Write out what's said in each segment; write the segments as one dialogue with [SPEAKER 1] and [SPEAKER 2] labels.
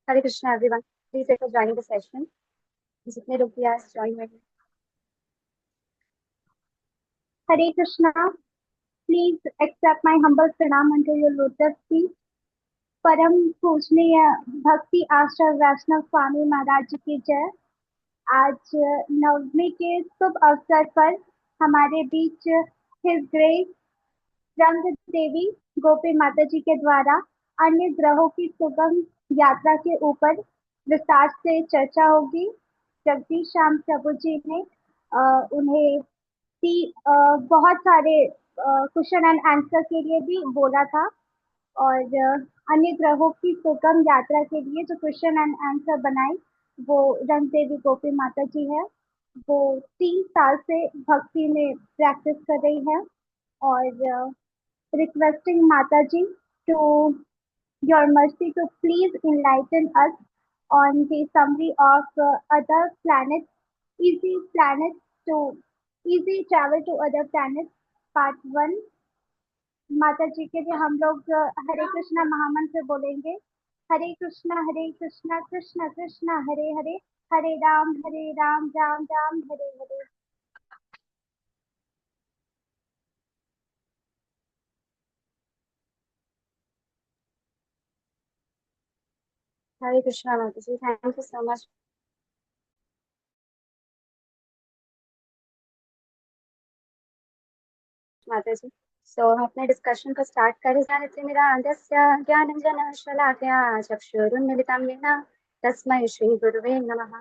[SPEAKER 1] Hare Krishna everyone, please एक joining the session. जितने लोग भी आज ज्वाइन हुए हैं।
[SPEAKER 2] Hare Krishna, please accept my humble pranam unto your lotus feet. परम पूजनीय भक्ति आश्रय वैष्णव स्वामी महाराज जी की जय। आज नवमी के शुभ अवसर पर हमारे बीच हिज ग्रेस रंग देवी गोपी माता जी के द्वारा अन्य ग्रहों की सुगम यात्रा के ऊपर विस्तार से चर्चा होगी। जगदीश श्याम प्रभु जी ने उन्हें बहुत सारे क्वेश्चन एंड आंसर के लिए भी बोला था। और अन्य ग्रहों की सुगम यात्रा के लिए जो क्वेश्चन एंड आंसर बनाई वो रंग देवी गोपी माता जी है। वो 3 साल से भक्ति में प्रैक्टिस कर रही है। और requesting Mataji to your mercy to please enlighten us on the summary of other planets, easy planets to easy travel to other planets, part 1। माता जी के लिए हम लोग हरे कृष्णा महामंत्र बोलेंगे। हरे कृष्णा कृष्ण कृष्ण हरे हरे, हरे राम राम राम हरे हरे।
[SPEAKER 1] हरे कृष्णा माता जी, थैंक यू सो मच माता जी। सो हम अपने डिस्कशन को स्टार्ट करें। ज्ञानतिमिरान्धस्य ज्ञानञ्जनशलाकया चक्षुरुन्मिलितं येन तस्मै श्रीगुरुवे नमः।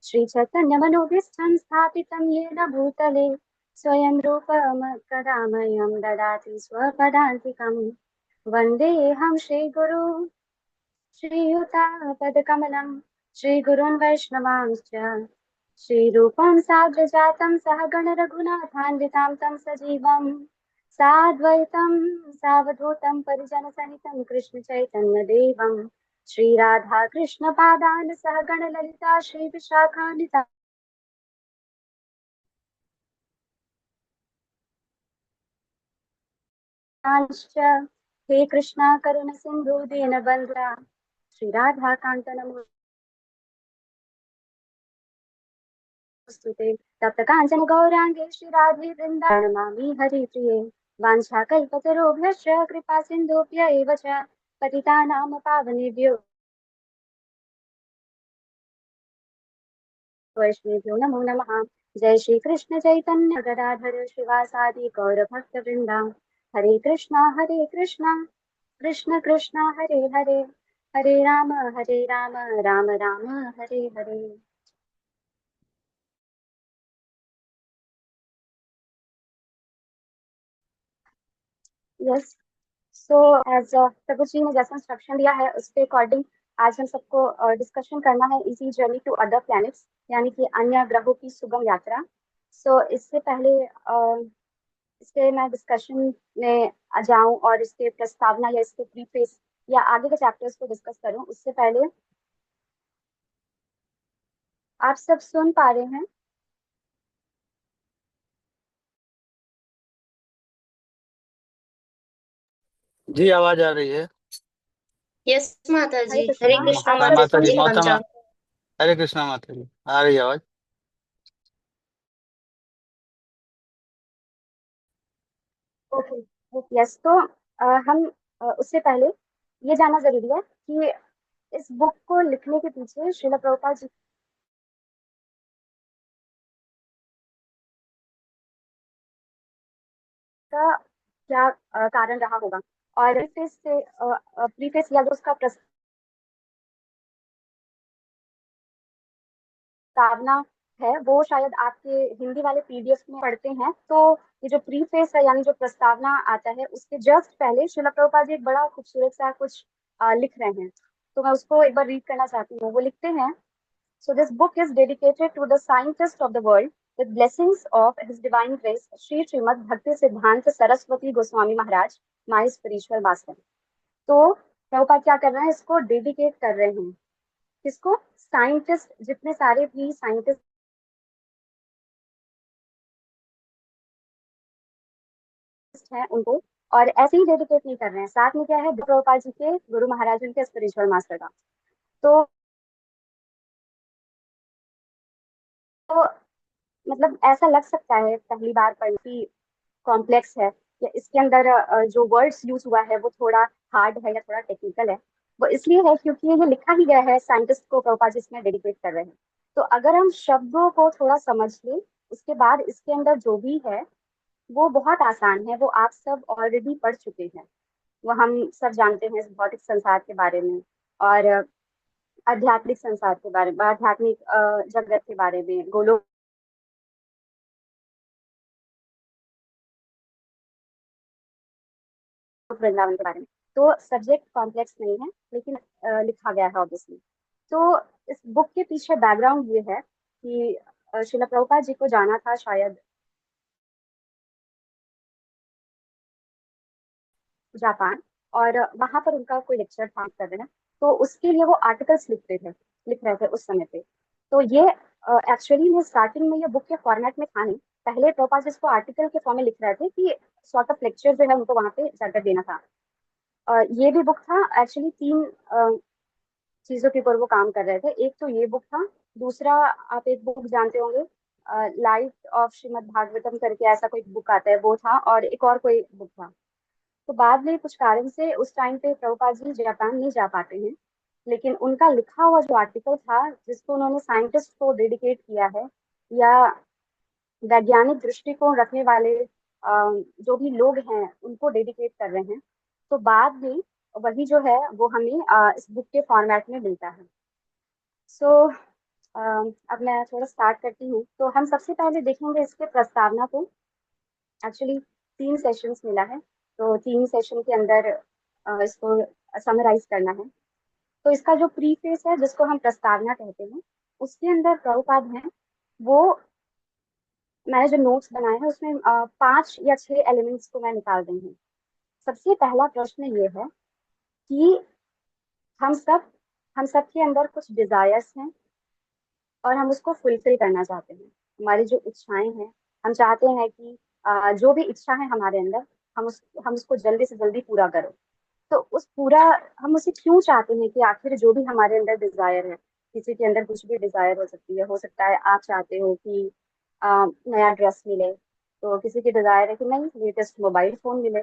[SPEAKER 1] श्रीचैतन्यमनोभीष्टं स्थापितं येन भूतले स्वयं रूपमकदामयं ददाति स्वपदान्तिकम्। वन्देऽहं श्रीगुरु श्रीयुतापदकमलं श्रीगुरून् वैष्णवांश्च श्रीरूपं साग्रजातं सहगण रघुनाथान्वितां तं सजीवं साद्वैतं सावधूतं परिजनसहितं कृष्णचैतन्यदेवं श्रीराधा कृष्णपादान् सहगण ललिता श्रीविशाखान्वितांश्च हे कृष्णा करुण सिन्धु दीनबन्धुरा श्रीराधा कान्त नमोस्तुते। तप्त काञ्चन गौराङ्गे श्रीराधे वृन्दावनमामि हरिप्रिये। वाञ्छाकल्पतरुभ्यश्च कृपा सिन्धुभ्य एव च पतितानां पावनेभ्यो वैष्णवेभ्यो नमो नमः। जय श्री कृष्ण चैतन्य गदाधर श्रीवासादि गौरभक्तवृन्दा। हरे कृष्णा कृष्ण कृष्ण हरे हरे, हरे Ram Ram Ram Hare Hare. Yes, so as प्रभु जी ने जैसा इंस्ट्रक्शन दिया है उसके अकॉर्डिंग आज हम सबको डिस्कशन करना है easy journey to other planets, यानी कि अन्य ग्रहों की सुगम यात्रा। सो इससे पहले इसके मैं डिस्कशन में जाऊं और इसके प्रस्तावना या इसके प्रीफेस या आगे के चैप्टर्स को डिस्कस करूं उससे पहले आप सब सुन पा रहे हैं?
[SPEAKER 3] जी आवाज आ रही है।
[SPEAKER 4] यस माता
[SPEAKER 1] हरे
[SPEAKER 4] जी,
[SPEAKER 1] कृष्णा,
[SPEAKER 4] हरे कृष्णा
[SPEAKER 1] आप सब
[SPEAKER 4] माता
[SPEAKER 3] माता
[SPEAKER 1] सुन
[SPEAKER 3] जी
[SPEAKER 4] जी।
[SPEAKER 1] पा
[SPEAKER 3] मौसम
[SPEAKER 4] पंजाब।
[SPEAKER 3] हरे कृष्णा माता जी आ रही है आवाज।
[SPEAKER 1] Okay, yes. तो हम उससे पहले ये जानना जरूरी है कि इस बुक को लिखने के पीछे श्रील प्रभुपाद जी का क्या कारण रहा होगा। और प्रीफेस या जो उसका प्रस्तावना है वो शायद आपके हिंदी वाले पीडीएफ में पढ़ते हैं। तो ये जो प्रीफेस है यानी जो प्रस्तावना आता है उसके जस्ट पहले श्रील प्रभुपाद जी एक बड़ा खूबसूरत सा कुछ लिख रहे हैं। तो मैं उसको एक बार रीड करना चाहती हूँ। वो लिखते हैं, So this book is dedicated to the scientist of the world with blessings of His Divine Grace, Sri Srimad Bhakti Siddhanta Saraswati Goswami Maharaj, my spiritual master। तो प्रभुपाद क्या कर रहे हैं, इसको डेडिकेट कर रहे हैं। किसको? साइंटिस्ट, जितने सारे भी साइंटिस्ट हैं उनको। और ऐसे ही डेडिकेट नहीं कर रहे हैं, साथ में क्या है, प्रभुपाद जी के गुरु महाराज उनके स्पिरिचुअल मास्टर का। तो मतलब ऐसा लग सकता है पहली बार पढ़ने कॉम्प्लेक्स है, या इसके अंदर जो वर्ड्स यूज हुआ है वो थोड़ा हार्ड है या थोड़ा टेक्निकल है। वो इसलिए है क्योंकि ये लिखा ही गया है साइंटिस्ट को प्रभुपाद जी इसमें डेडिकेट कर रहे हैं। तो अगर हम शब्दों को थोड़ा समझ लें, उसके बाद इसके अंदर जो भी है वो बहुत आसान है, वो आप सब ऑलरेडी पढ़ चुके हैं। वो हम सब जानते हैं इस भौतिक संसार के बारे में, और आध्यात्मिक संसार के बारे में, आध्यात्मिक जगत के बारे में, गोलोक वृंदावन के बारे में। तो सब्जेक्ट कॉम्प्लेक्स नहीं है, लेकिन लिखा गया है ऑब्वियसली। तो इस बुक के पीछे बैकग्राउंड ये है कि शिला प्रभुपाद जी को जाना था शायद जापान, और वहां पर उनका कोई लेक्चर था कर रहे हैं। तो उसके लिए वो आर्टिकल्स लिख रहे थे उस समय पे। तो ये एक्चुअली में स्टार्टिंग में ये बुक के फॉर्मेट में था नहीं। पहले प्रभुपाद जी इसको आर्टिकल के फॉर्म में लिख रहे थे कि सॉर्ट ऑफ लेक्चर जो है उनको वहां पे जाकर देना था। ये भी बुक था एक्चुअली तीन चीजों के ऊपर वो काम कर रहे थे। एक तो ये बुक था, दूसरा आप एक बुक जानते होंगे लाइफ ऑफ श्रीमद् भागवतम करके ऐसा कोई बुक आता है वो था, और एक और कोई बुक था। तो बाद में कुछ कारण से उस टाइम पे प्रभुपाद जी जापान नहीं जा पाते हैं, लेकिन उनका लिखा हुआ जो आर्टिकल था जिसको उन्होंने साइंटिस्ट को डेडिकेट किया है, या वैज्ञानिक दृष्टिकोण रखने वाले जो भी लोग हैं उनको डेडिकेट कर रहे हैं, तो बाद में वही जो है वो हमें इस बुक के फॉर्मेट में मिलता है। सो अब मैं थोड़ा स्टार्ट करती हूँ। तो हम सबसे पहले देखेंगे इसके प्रस्तावना को। एक्चुअली तीन सेशंस मिला है, तो तीन सेशन के अंदर इसको समराइज करना है। तो इसका जो प्रीफेस है जिसको हम प्रस्तावना कहते हैं, उसके अंदर प्रभुपाद हैं वो, मैंने जो नोट्स बनाए हैं उसमें 5 या 6 एलिमेंट्स को मैं निकाल रही हूँ। सबसे पहला प्रश्न ये है कि हम सब हम सब के अंदर कुछ डिजायर्स हैं और हम उसको फुलफिल करना चाहते हैं। हमारी जो इच्छाएं हैं, हम चाहते हैं कि जो भी इच्छा है हमारे अंदर, हम उसको जल्दी से जल्दी पूरा करें। तो उस पूरा हम उसे क्यों चाहते हैं कि आखिर जो भी हमारे अंदर डिजायर है, किसी के अंदर कुछ भी डिजायर हो सकती है, हो सकता है आप चाहते हो कि नया ड्रेस मिले, तो किसी की डिजायर है कि नहीं लेटेस्ट मोबाइल फोन मिले,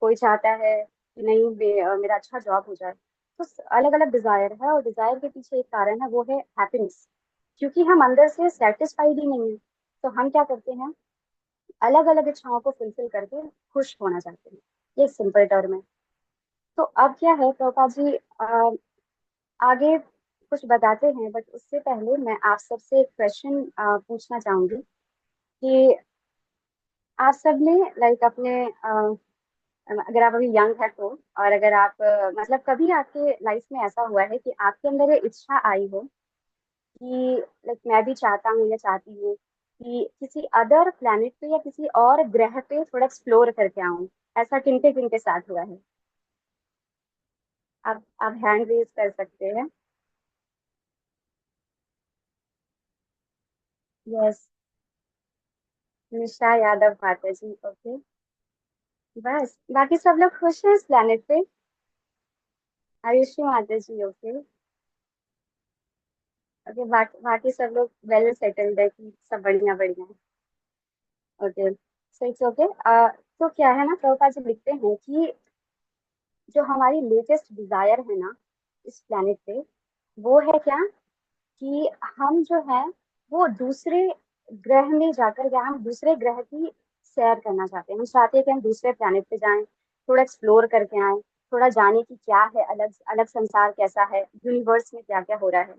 [SPEAKER 1] कोई चाहता है कि नहीं मेरा अच्छा जॉब हो जाए। तो अलग अलग डिजायर है, और डिजायर के पीछे एक कारण है, वो है हैप्पीनेस। क्योंकि हम अंदर से सेटिस्फाइड ही नहीं है, तो हम क्या करते हैं, अलग अलग इच्छाओं को फुलफिल करके खुश होना चाहते हैं। ये सिंपल टर्म है। तो अब क्या है, प्रभुपाद जी आगे कुछ बताते हैं, बट उससे पहले मैं आप सबसे एक क्वेश्चन पूछना चाहूंगी कि आप सब ने लाइक अपने अगर आप अभी यंग है तो, और अगर आप मतलब कभी आपके लाइफ में ऐसा हुआ है कि आपके अंदर ये इच्छा आई हो कि लाइक मैं भी चाहता हूँ या चाहती हूँ कि किसी अदर प्लेनेट पे या किसी और ग्रह पे थोड़ा एक्सप्लोर करके आऊं। ऐसा किनके किनके साथ हुआ है? आप हैंड रेज कर सकते हैं। यस, निशा यादव माता जी, ओके। बस बाकी सब लोग खुश हैं इस प्लेनेट पे? आयुषी माता जी, ओके। ओके, बाकी सब लोग वेल सेटल्ड है कि सब बढ़िया बढ़िया? Okay, so it's okay. तो क्या है ना, प्रभुपाद जी लिखते हैं कि जो हमारी लेटेस्ट डिजायर है ना इस प्लेनेट पे, वो है क्या, कि हम जो है वो दूसरे ग्रह में जाकर, या हम दूसरे ग्रह की सैर करना चाहते हैं। हम चाहते हैं कि हम दूसरे प्लेनेट पे जाएं, थोड़ा एक्सप्लोर करके आए, थोड़ा जाने की क्या है, अलग अलग संसार कैसा है, यूनिवर्स में क्या क्या हो रहा है।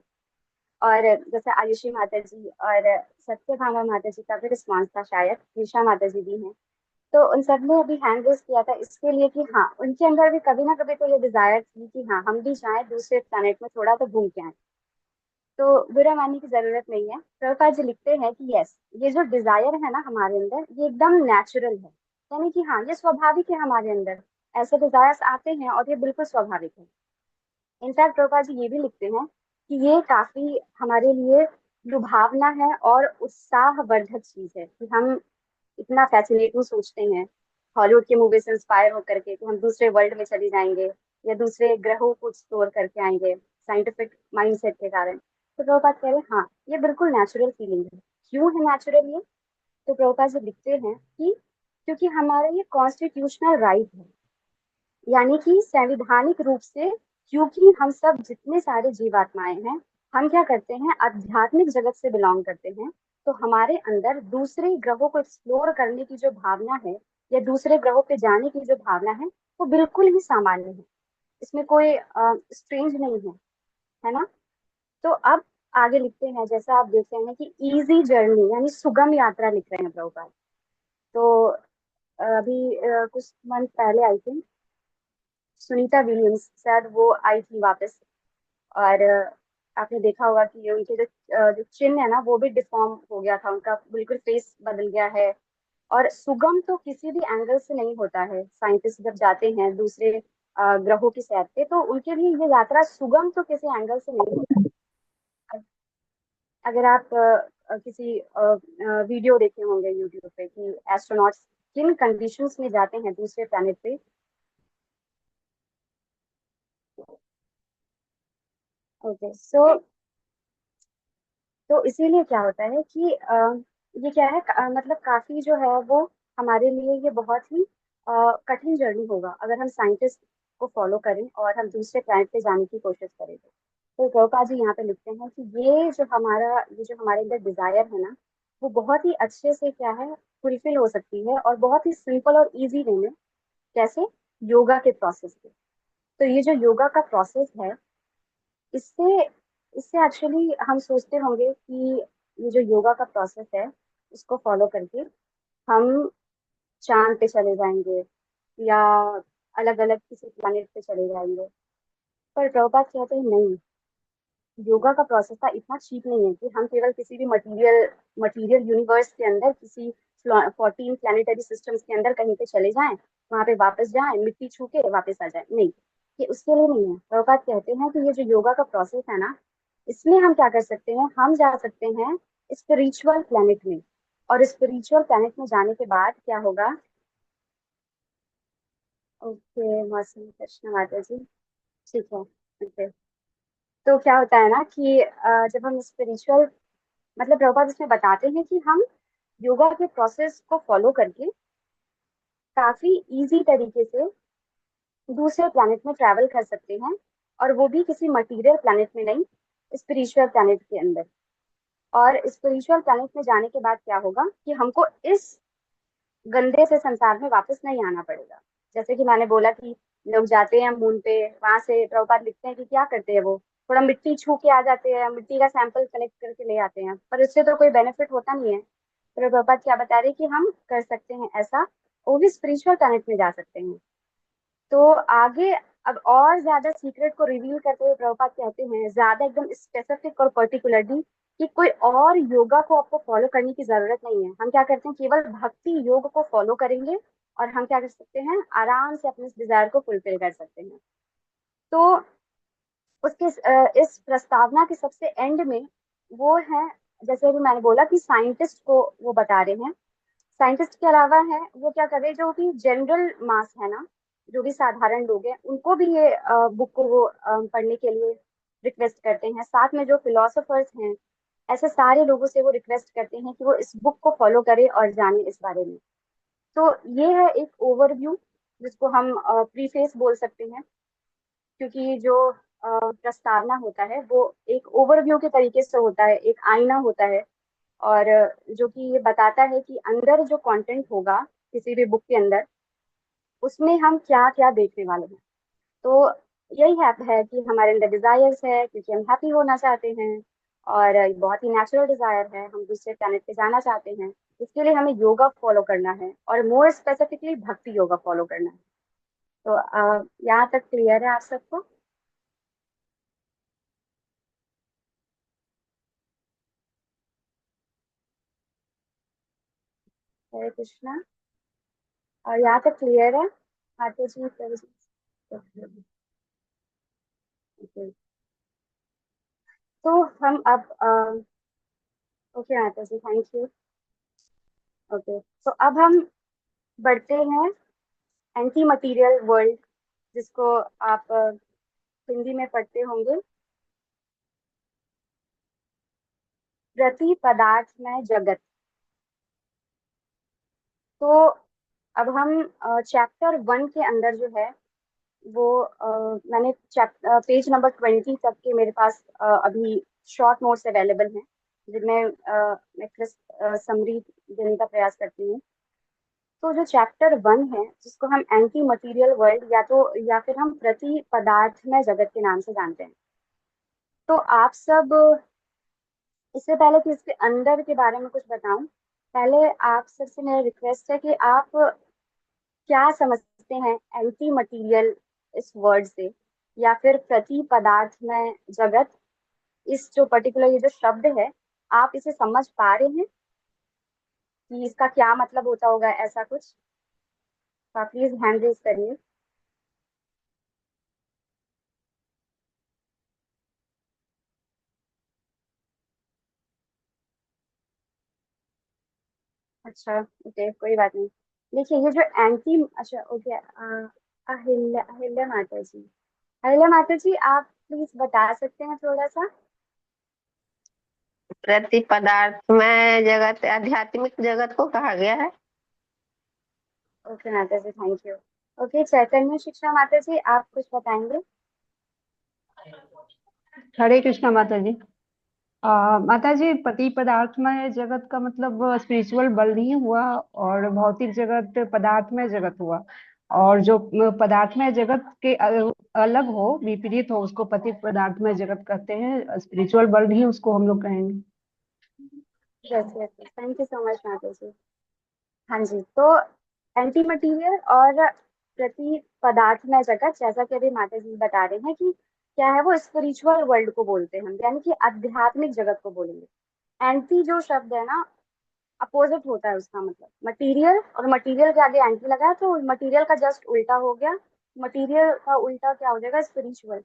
[SPEAKER 1] और जैसे आयुषी माता जी और सत्यभामा माता जी का भी रिस्पॉन्स था, शायद निशा माता जी भी हैं, तो उन सब ने अभी हैंड रेज किया था इसके लिए कि हाँ उनके अंदर भी कभी ना कभी तो ये डिजायर थी कि हाँ हम भी जाएं दूसरे प्लेनेट में, थोड़ा तो घूम के आए। तो बुरा मानने की जरूरत नहीं है। प्रभुपाद जी लिखते हैं कि यस, ये जो डिजायर है ना हमारे अंदर, ये एकदम नेचुरल है, यानी कि हाँ ये स्वाभाविक है हमारे अंदर। ऐसे डिजायर्स आते हैं और ये बिल्कुल स्वाभाविक है। इनफैक्ट प्रभुपाद जी ये भी लिखते हैं कि ये काफी हमारे लिए लुभावना है और उत्साहवर्धक चीज है कि हम इतना फैसिनेटिंग सोचते हैं हॉलीवुड के मूवी से इंस्पायर होकर के कि हम दूसरे वर्ल्ड में चले जाएंगे या दूसरे ग्रहों को एक्सप्लोर करके आएंगे साइंटिफिक माइंडसेट के कारण। तो प्रभुपाद कह रहे हैं हाँ ये बिल्कुल नेचुरल फीलिंग है। क्यों है नेचुरल ये? तो प्रभुपाद जी लिखते हैं कि क्योंकि हमारा ये कॉन्स्टिट्यूशनल राइट है, यानी कि संवैधानिक रूप से, क्योंकि हम सब जितने सारे जीवात्माएं हैं, हम क्या करते हैं, आध्यात्मिक जगत से बिलोंग करते हैं। तो हमारे अंदर दूसरे ग्रहों को एक्सप्लोर करने की जो भावना है, या दूसरे ग्रहों पे जाने की जो भावना है, वो बिल्कुल ही सामान्य है। इसमें कोई स्ट्रेंज नहीं है ना। तो अब आगे लिखते हैं, जैसा आप देखते हैं कि इजी जर्नी यानी सुगम यात्रा लिख रहे हैं प्रभुपाद। तो अभी कुछ मंथ पहले आई थी सुनीता विलियम्स, शायद वो आई थी वापस। और आपने देखा होगा कि उनके जो चिन्ह है ना, वो भी डिफॉर्म हो गया था, उनका बिल्कुल फेस बदल गया है। और सुगम तो किसी भी एंगल से नहीं होता है। साइंटिस्ट जब जाते हैं दूसरे ग्रहों की सैर पे, तो उनके लिए ये यात्रा सुगम तो किसी एंगल से नहीं होता है। अगर आप किसी वीडियो देखे होंगे यूट्यूब पे कि एस्ट्रोनॉट्स किन कंडीशंस में जाते हैं दूसरे प्लैनेट पे। ओके, सो तो इसीलिए क्या होता है कि ये क्या है, मतलब काफी जो है वो हमारे लिए ये बहुत ही कठिन जर्नी होगा अगर हम साइंटिस्ट को फॉलो करें और हम दूसरे प्लैनेट पे जाने की कोशिश करें। तो प्रभुपाद जी यहाँ पे लिखते हैं कि ये जो हमारे अंदर डिजायर है ना, वो बहुत ही अच्छे से क्या है, फुलफिल हो सकती है, और बहुत ही सिंपल और इजी वे में। कैसे? योगा के प्रोसेस से। तो ये जो योगा का प्रोसेस है, इससे इससे एक्चुअली हम सोचते होंगे कि ये जो योगा का प्रोसेस है, इसको फॉलो करके हम चांद पे चले जाएंगे, या अलग अलग किसी प्लैनेट पे चले जाएंगे। पर प्रभुपाद कहते हैं नहीं, योगा का प्रोसेस का इतना चीप नहीं है कि हम केवल किसी भी मटीरियल यूनिवर्स के अंदर किसी 14 प्लानिटरी सिस्टम्स के अंदर कहीं पे चले जाएं, वहां पे वापस जाएं, मिट्टी छू के वापस आ जाएं। नहीं, ये उसके लिए नहीं है। प्रभुपाद कहते हैं कि ये जो योगा का प्रोसेस है ना, इसमें हम क्या कर सकते हैं, हम जा सकते हैं स्पिरिचुअल प्लैनेट में। और स्पिरिचुअल प्लैनेट में जाने के बाद क्या होगा? ओके, मौसम कृष्ण माता जी, ठीक है। ओके, तो क्या होता है ना कि जब हम स्पिरिचुअल, मतलब प्रभुपाद इसमें बताते हैं कि हम योगा के प्रोसेस को फॉलो करके काफी इजी तरीके से दूसरे प्लैनेट में ट्रैवल कर सकते हैं, और वो भी किसी मटेरियल प्लैनेट में नहीं, स्पिरिचुअल प्लैनेट के अंदर। और स्पिरिचुअल प्लैनेट में जाने के बाद क्या होगा कि हमको इस गंदे से संसार में वापस नहीं आना पड़ेगा। जैसे कि मैंने बोला कि लोग जाते हैं मून पे, वहां से प्रभुपाद लिखते हैं कि क्या करते हैं वो, थोड़ा मिट्टी छू के आ जाते हैं, मिट्टी का सैंपल कलेक्ट करके ले आते हैं, पर इससे तो कोई बेनिफिट होता नहीं है। तो प्रभुपाद क्या बता रहे हैं कि हम कर सकते हैं ऐसा, वो भी स्पिरिचुअल प्लैनेट में जा सकते हैं। तो आगे अब और ज्यादा सीक्रेट को रिवील करते हुए प्रभुपाद कहते हैं, ज्यादा एकदम स्पेसिफिक और पर्टिकुलरली, कि कोई और योगा को आपको फॉलो करने की जरूरत नहीं है। हम क्या करते हैं, केवल भक्ति योग को फॉलो करेंगे, और हम क्या कर सकते हैं, आराम से अपने इस डिजायर को फुलफिल कर सकते हैं। तो उसके इस प्रस्तावना के सबसे एंड में वो है, जैसे कि मैंने बोला कि साइंटिस्ट को वो बता रहे हैं। साइंटिस्ट के अलावा है वो क्या कर रहे हैं, जो भी जनरल मास है ना, जो भी साधारण लोग हैं, उनको भी ये बुक को वो पढ़ने के लिए रिक्वेस्ट करते हैं। साथ में जो फिलोसोफर्स हैं, ऐसे सारे लोगों से वो रिक्वेस्ट करते हैं कि वो इस बुक को फॉलो करें और जाने इस बारे में। तो ये है एक ओवरव्यू, जिसको हम प्रीफेस बोल सकते हैं, क्योंकि जो प्रस्तावना होता है वो एक ओवरव्यू के तरीके से होता है, एक आईना होता है। और जो कि ये बताता है कि अंदर जो कंटेंट होगा किसी भी बुक के अंदर, उसमें हम क्या क्या देखने वाले हैं। तो यही है कि हमारे अंदर डिजायर्स है, क्योंकि हम हैप्पी होना चाहते हैं, और बहुत ही नेचुरल डिजायर है, हम दूसरे प्लैनेट पे जाना चाहते हैं। इसके लिए हमें योगा फॉलो करना है, और मोर स्पेसिफिकली भक्ति योगा फॉलो करना है। तो यहाँ तक क्लियर है आप सबको? हरे कृष्णा। और यहाँ तक क्लियर है माता जी, प्रभु जी? Okay. तो हम अब ओके माता जी, थैंक यू। ओके, तो अब हम बढ़ते हैं एंटी मटीरियल वर्ल्ड, जिसको आप हिंदी में पढ़ते होंगे, प्रति पदार्थ में जगत। तो अब हम चैप्टर 1 के अंदर जो है वो मैंने पेज नंबर 20 तक के मेरे पास अभी शॉर्ट नोट्स अवेलेबल हैं, जिनमें मैं समरी देने का प्रयास करती हूँ। तो जो चैप्टर 1 है, जिसको हम एंटी मटेरियल वर्ल्ड या फिर हम प्रति पदार्थमय जगत के नाम से जानते हैं, तो आप सब, इससे पहले कि इसके अंदर के बारे में कुछ बताऊं, पहले आप सबसे मेरा रिक्वेस्ट है कि आप क्या समझते हैं एंटी मटेरियल इस वर्ड से, या फिर प्रति पदार्थ में जगत, इस जो पर्टिकुलर ये जो शब्द है, आप इसे समझ पा रहे हैं कि इसका क्या मतलब होता होगा, ऐसा कुछ? तो आप प्लीज हैंड रेज करिए। अच्छा, ओके, कोई बात नहीं। देखिए, ये जो एंटी, अच्छा, ओके, अहिल्या अहिल्या माता जी, अहिल्या माता जी, आप प्लीज बता सकते हैं थोड़ा सा?
[SPEAKER 5] प्रति पदार्थ में जगत आध्यात्मिक जगत को कहा गया है।
[SPEAKER 1] ओके माता जी, थैंक यू। ओके, चैतन्य शिक्षा माता जी, आप कुछ बताएंगे?
[SPEAKER 6] हरे कृष्णा माता जी। माता जी, पति पदार्थमय जगत का मतलब स्पिरिचुअल वर्ल्ड ही हुआ, और भौतिक जगत पदार्थमय जगत हुआ। और जो पदार्थमय जगत के अलग हो, विपरीत हो, उसको पति पदार्थमय जगत कहते हैं। स्पिरिचुअल वर्ल्ड ही उसको हम लोग कहेंगे।
[SPEAKER 1] Yes yes, thank you so much माता जी। हाँ जी, तो एंटी मटीरियल और प्रति पदार्थ में जगत, जैसा कि अभी माता जी बता रहे हैं कि क्या है, वो स्पिरिचुअल वर्ल्ड को बोलते हैं हम, यानी कि आध्यात्मिक जगत को बोलेंगे। एंटी जो शब्द है ना, अपोजिट होता है उसका मतलब मटीरियल, और मटीरियल के आगे एंटी लगा तो मटीरियल का जस्ट उल्टा हो गया। मटीरियल का उल्टा क्या हो जाएगा? स्पिरिचुअल।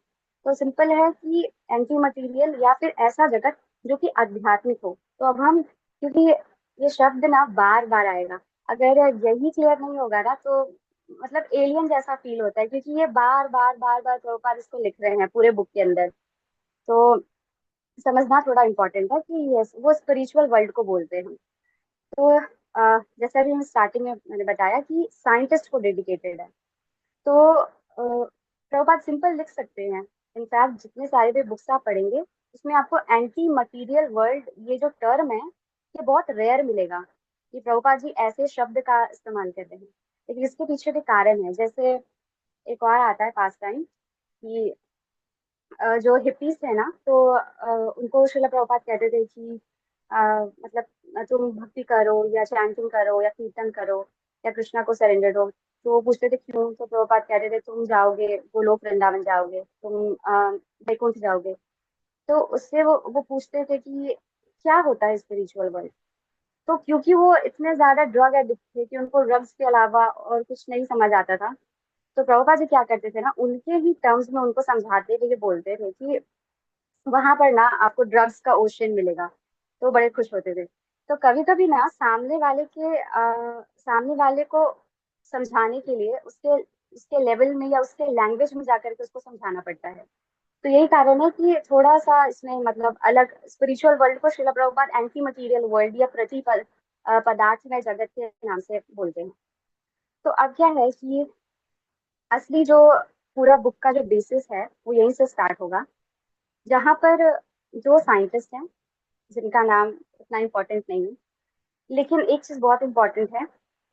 [SPEAKER 1] तो सिंपल है कि एंटी मटीरियल या फिर ऐसा जगत जो कि आध्यात्मिक हो। तो अब हम, क्योंकि ये शब्द ना बार बार आएगा, अगर यही क्लियर नहीं होगा ना, तो मतलब एलियन जैसा फील होता है, क्योंकि ये बार बार प्रभुपाद इसको लिख रहे हैं पूरे बुक के अंदर। तो समझना थोड़ा इम्पोर्टेंट है कि ये वो स्पिरिचुअल वर्ल्ड को बोलते हैं। तो जैसा अभी हम स्टार्टिंग में मैंने बताया कि साइंटिस्ट को डेडिकेटेड है, तो प्रभुपाद सिंपल लिख सकते हैं। इनफैक्ट जितने सारे भी बुक्स आप पढ़ेंगे, उसमें आपको एंटी मटीरियल वर्ल्ड ये जो टर्म है, ये बहुत रेयर मिलेगा कि प्रभुपाद जी ऐसे शब्द का इस्तेमाल करते हैं। लेकिन इसके पीछे भी कारण है। जैसे एक और आता है पास टाइम कि जो हिप्पीज थे ना, तो उनको श्रील प्रभुपाद कहते थे कि मतलब तुम भक्ति करो या चैंटिंग करो या कीर्तन करो या कृष्णा को सरेंडर दो। तो वो पूछते थे क्यों, तो प्रभुपाद कहते थे तुम जाओगे गोलोक वृंदावन, जाओगे तुम, वैकुंठ जाओगे। तो उससे वो पूछते थे कि क्या होता है स्पिरिचुअल वर्ल्ड। तो क्योंकि वो इतने ज्यादा ड्रग एडिक्ट थे कि उनको ड्रग्स के अलावा और कुछ नहीं समझ आता था, तो प्रभुपाद जी क्या करते थे ना, उनके ही टर्म्स में उनको समझाते हुए ये बोलते थे कि वहां पर ना आपको ड्रग्स का ओशन मिलेगा। तो बड़े खुश होते थे। तो कभी कभी ना सामने वाले को समझाने के लिए उसके उसके लेवल में या उसके लैंग्वेज में जाकर के उसको समझाना पड़ता है। तो यही कारण है कि थोड़ा सा इसमें मतलब अलग, स्पिरिचुअल वर्ल्ड को Srila Prabhupada anti material world या पदार्थ में जगत के नाम से बोलते हैं। तो अब क्या है कि असली जो पूरा बुक का जो बेसिस है वो यहीं से स्टार्ट होगा, जहाँ पर दो साइंटिस्ट हैं जिनका नाम इतना इम्पोर्टेंट नहीं है, लेकिन एक चीज बहुत इम्पोर्टेंट है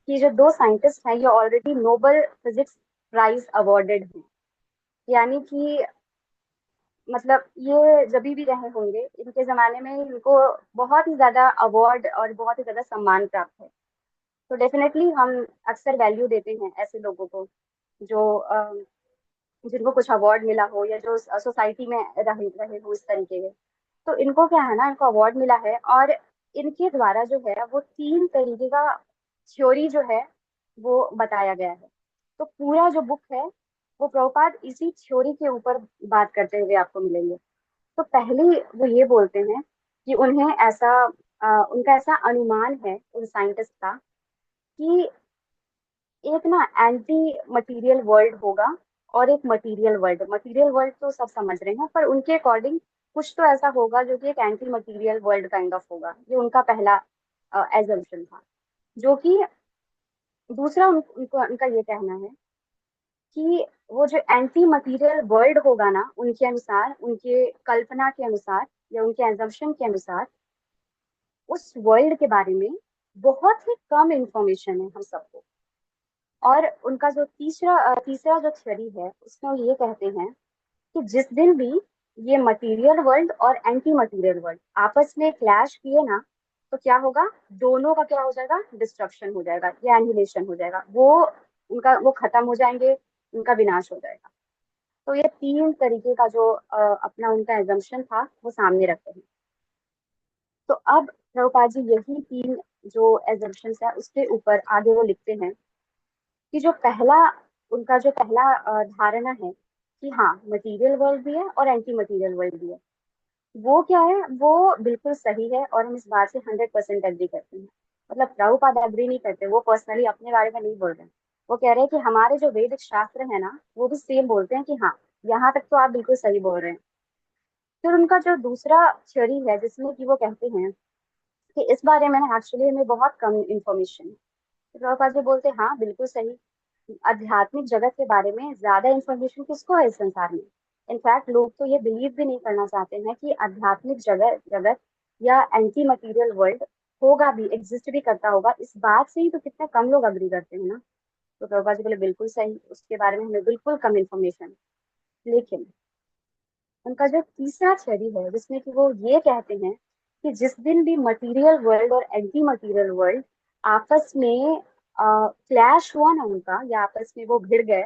[SPEAKER 1] कि जो दो साइंटिस्ट हैं ये already Nobel physics prize awarded हैं। यानी कि मतलब ये जब भी रहे होंगे, इनके जमाने में इनको बहुत ही ज्यादा अवार्ड और बहुत ही ज्यादा सम्मान प्राप्त है। तो डेफिनेटली हम अक्सर वैल्यू देते हैं ऐसे लोगों को जो जिनको कुछ अवार्ड मिला हो या जो सोसाइटी में रहे रहे हो इस तरीके के। तो इनको क्या है ना, इनको अवार्ड मिला है, और इनके द्वारा जो है वो 3 तरीके का थ्योरी जो है वो बताया गया है। तो पूरा जो बुक है वो प्रभुपाद इसी थ्योरी के ऊपर बात करते हुए आपको मिलेंगे। तो पहले वो ये बोलते हैं कि उन्हें ऐसा उनका ऐसा अनुमान है उन साइंटिस्ट का कि एक ना एंटी मटेरियल वर्ल्ड होगा और एक मटेरियल वर्ल्ड। मटेरियल वर्ल्ड तो सब समझ रहे हैं, पर उनके अकॉर्डिंग कुछ तो ऐसा होगा जो कि एक anti material world kind of होगा। ये उनका पहला एजम्पशन था, जो कि दूसरा उनका ये कहना है कि वो जो एंटी मटीरियल वर्ल्ड होगा ना, उनके अनुसार, उनके कल्पना के अनुसार या उनके एजम्पशन के अनुसार, उस वर्ल्ड के बारे में बहुत ही कम इंफॉर्मेशन है हम सबको। और उनका जो तीसरा जो थ्योरी है, उसमें वो ये कहते हैं कि जिस दिन भी ये मटेरियल वर्ल्ड और एंटी मटेरियल वर्ल्ड आपस में क्लैश किए ना, तो क्या होगा, दोनों का क्या हो जाएगा, डिस्ट्रक्शन हो जाएगा या एनिहिलेशन हो जाएगा, वो खत्म हो जाएंगे, उनका विनाश हो जाएगा। तो ये तीन तरीके का जो अपना उनका एजम्पशन था वो सामने रखते हैं। तो अब प्रभुपाद जी यही तीन जो एजम्पशंस है उसके ऊपर आगे वो लिखते हैं कि उनका जो पहला धारणा है कि हाँ, मटेरियल वर्ल्ड भी है और एंटी मटेरियल वर्ल्ड भी है, वो क्या है, वो बिल्कुल सही है और हम इस बात से 100% एग्री करते हैं। मतलब प्रभुपाद एग्री नहीं करते, वो पर्सनली अपने बारे में नहीं बोल रहे हैं, वो कह रहे हैं कि हमारे जो वैदिक शास्त्र है ना, वो भी सेम बोलते हैं कि हाँ, यहाँ तक तो आप बिल्कुल सही बोल रहे हैं। फिर उनका जो दूसरा थ्योरी है, जिसमें कि वो कहते हैं कि इस बारे में ना एक्चुअली हमें बहुत कम इंफॉर्मेशन है। तो प्रभुपाद जी बोलते हैं हाँ, बिल्कुल सही, आध्यात्मिक जगत के बारे में ज्यादा इंफॉर्मेशन किसको है इस संसार में। इनफैक्ट लोग तो ये बिलीव भी नहीं करना चाहते हैं कि आध्यात्मिक जगत जगत या एंटी मटेरियल वर्ल्ड होगा भी, एग्जिस्ट भी करता होगा। इस बात से ही तो कितने कम लोग अग्री करते हैं ना। तो प्रभुपाद जी बोले बिल्कुल सही, उसके बारे में हमें बिल्कुल कम इंफॉर्मेशन। लेकिन उनका जो तीसरा थ्योरी है, जिसमें कि वो ये कहते हैं कि जिस दिन भी मटेरियल वर्ल्ड और एंटी मटेरियल वर्ल्ड आपस में क्लैश हुआ ना उनका, या आपस में वो भिड़ गए,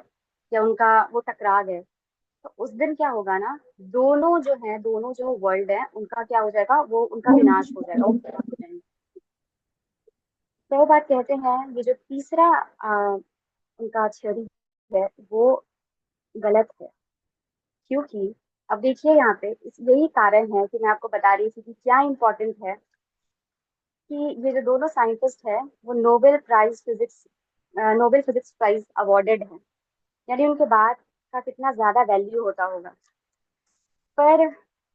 [SPEAKER 1] या उनका वो टकरा गए, तो उस दिन क्या होगा ना, दोनों जो वर्ल्ड है उनका क्या हो जाएगा, वो उनका विनाश हो जाएगा, वो खत्म हो जाएंगे। तो वो बात कहते हैं, ये जो तीसरा उनका थ्योरी है वो गलत है। क्योंकि अब देखिए यहाँ पे यही कारण है कि मैं आपको बता रही थी कि क्या इम्पोर्टेंट है कि ये जो दोनों साइंटिस्ट है वो नोबेल फिजिक्स प्राइज अवॉर्डेड है, यानी उनके बाद का कितना ज्यादा वैल्यू होता होगा। पर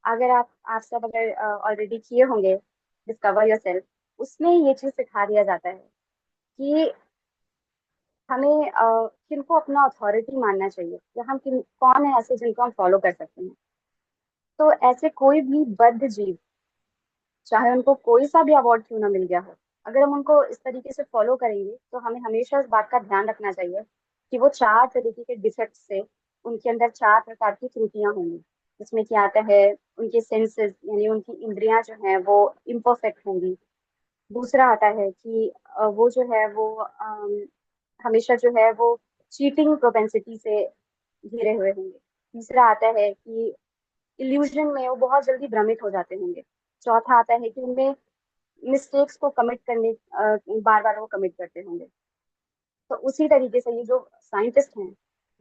[SPEAKER 1] अगर आप सब अगर ऑलरेडी किए होंगे डिस्कवर योरसेल्फ, उसमें ये चीज सिखा दिया जाता है कि हमें किनको अपना अथॉरिटी मानना चाहिए, या हम कौन है ऐसे जिनको हम फॉलो कर सकते हैं। तो ऐसे कोई भी बद्ध जीव, चाहे उनको कोई सा भी अवार्ड क्यों ना मिल गया हो, अगर हम उनको इस तरीके से फॉलो करेंगे तो हमें हमेशा इस बात का ध्यान रखना चाहिए कि वो चार तरीके के डिफेक्ट से, उनके अंदर चार प्रकार की त्रुटियां होंगी। जिसमें क्या आता है, उनके सेंसेस यानी उनकी इंद्रियां जो हैं वो इम्परफेक्ट होंगी। दूसरा आता है कि वो जो है वो हमेशा जो है वो चीटिंग प्रोपेंसिटी से घिरे हुए होंगे। तीसरा आता है कि इल्यूजन में वो बहुत जल्दी भ्रमित हो जाते होंगे। चौथा आता है कि उनमें मिस्टेक्स को कमिट करने, बार बार वो कमिट करते होंगे। तो उसी तरीके से ये जो साइंटिस्ट हैं,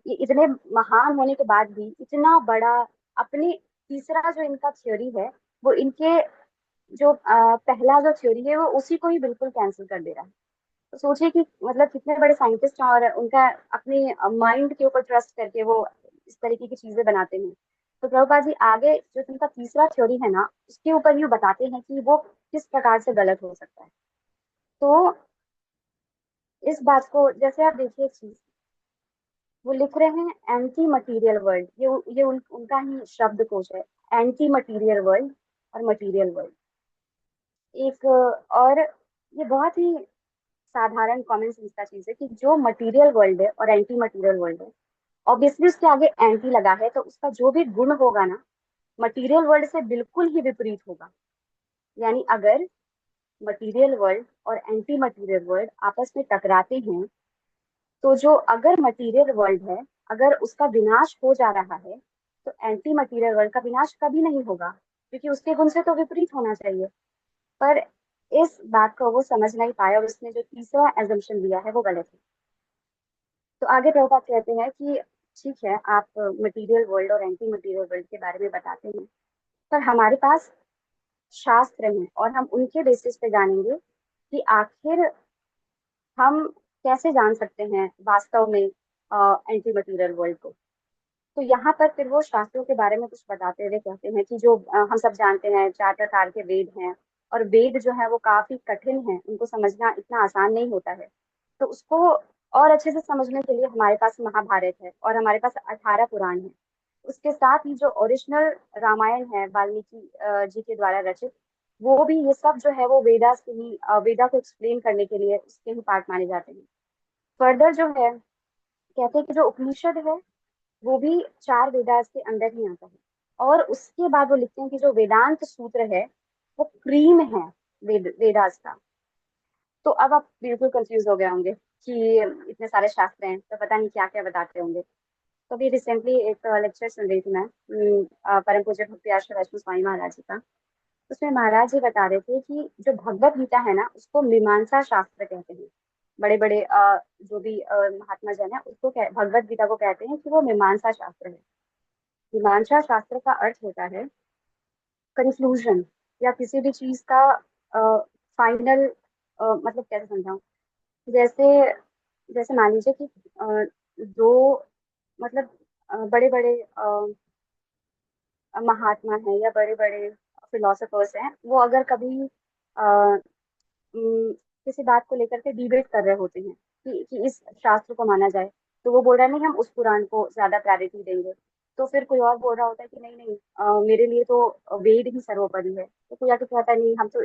[SPEAKER 1] ये इतने महान होने के बाद भी इतना बड़ा अपने तीसरा जो इनका थ्योरी है, वो इनके जो पहला जो थ्योरी है वो उसी को ही बिल्कुल कैंसिल कर दे रहा है। तो सोचिए कि मतलब कितने बड़े साइंटिस्ट हैं और उनका अपने माइंड के ऊपर ट्रस्ट करके वो इस तरीके की चीजें बनाते हैं। तो प्रभुपाद जी आगे जो उनका तीसरा थ्योरी है ना, उसके ऊपर ये बताते हैं कि वो किस प्रकार से गलत हो सकता है। तो इस बात को जैसे आप देखिए, एक चीज वो लिख रहे हैं, एंटी मटीरियल वर्ल्ड, उनका ही शब्द कोश है, एंटी मटीरियल वर्ल्ड और मटीरियल वर्ल्ड। एक और ये बहुत ही साधारण कॉमन सेंस का चीज है कि जो मटेरियल वर्ल्ड है और एंटी मटेरियल वर्ल्ड है, ऑब्वियसली उसके आगे एंटी लगा है, तो उसका जो भी गुण होगा ना, मटेरियल वर्ल्ड से बिल्कुल ही विपरीत होगा। यानी अगर मटेरियल वर्ल्ड और एंटी मटेरियल वर्ल्ड आपस में टकराते हैं, तो जो अगर मटेरियल वर्ल्ड है, अगर उसका विनाश हो जा रहा है, तो एंटी मटेरियल वर्ल्ड का विनाश कभी नहीं होगा, क्योंकि उसके गुण से तो विपरीत होना चाहिए। पर इस बात को वो समझ नहीं पाया और उसने जो तीसरा एजम्पशन दिया है वो गलत है। तो आगे प्रभुपाद कहते हैं कि ठीक है, आप मटेरियल वर्ल्ड और एंटी मटेरियल वर्ल्ड के बारे में बताते हैं, पर हमारे पास शास्त्र हैं और हम उनके बेसिस पे जानेंगे कि आखिर हम कैसे जान सकते हैं वास्तव में एंटी मटेरियल वर्ल्ड को। तो यहाँ पर फिर वो शास्त्रों के बारे में कुछ बताते हुए कहते हैं कि जो हम सब जानते हैं, चार प्रकार के वेद हैं, और वेद जो है वो काफी कठिन है, उनको समझना इतना आसान नहीं होता है। तो उसको और अच्छे से समझने के लिए हमारे पास महाभारत है और हमारे पास 18 पुराण है। उसके साथ ही जो ओरिजिनल रामायण है वाल्मीकि जी के द्वारा रचित, वो भी ये सब जो है वो वेदा से ही वेदा को एक्सप्लेन करने के लिए उसके ही पार्ट माने जाते हैं। फर्दर जो है कहते हैं कि जो उपनिषद है वो भी 4 वेदास के अंदर ही आता है। और उसके बाद वो लिखते हैं कि जो वेदांत सूत्र है वो क्रीम है वेदास का। तो अब आप बिल्कुल कंफ्यूज हो गए होंगे कि इतने सारे शास्त्र हैं तो पता नहीं क्या क्या बताते होंगे। तो अभी रिसेंटली एक लेक्चर सुन रही थी मैं परम पूज्य भक्ति आश्रम वैष्णव स्वामी महाराज जी का। उसमें महाराज जी बता रहे थे कि जो भगवत गीता है ना उसको मीमांसा शास्त्र कहते हैं। बड़े बड़े जो भी महात्मा जन है उसको भगवत गीता को कहते हैं कि वो मीमांसा शास्त्र है। मीमांसा शास्त्र का अर्थ होता है कंक्लूजन, या किसी भी चीज का फाइनल, मतलब कैसे समझाऊं, जैसे जैसे मान लीजिए कि दो, मतलब बड़े बड़े महात्मा हैं या बड़े बड़े फिलोसफर्स हैं, वो अगर कभी किसी बात को लेकर के डिबेट कर रहे होते हैं कि इस शास्त्र को माना जाए, तो वो बोल रहा है नहीं हम उस पुराण को ज्यादा प्रायोरिटी देंगे। तो फिर कोई और बोल रहा होता है कि नहीं नहीं, मेरे लिए तो वेद ही सर्वोपरि है। तो कोई आके कहता है नहीं हम तो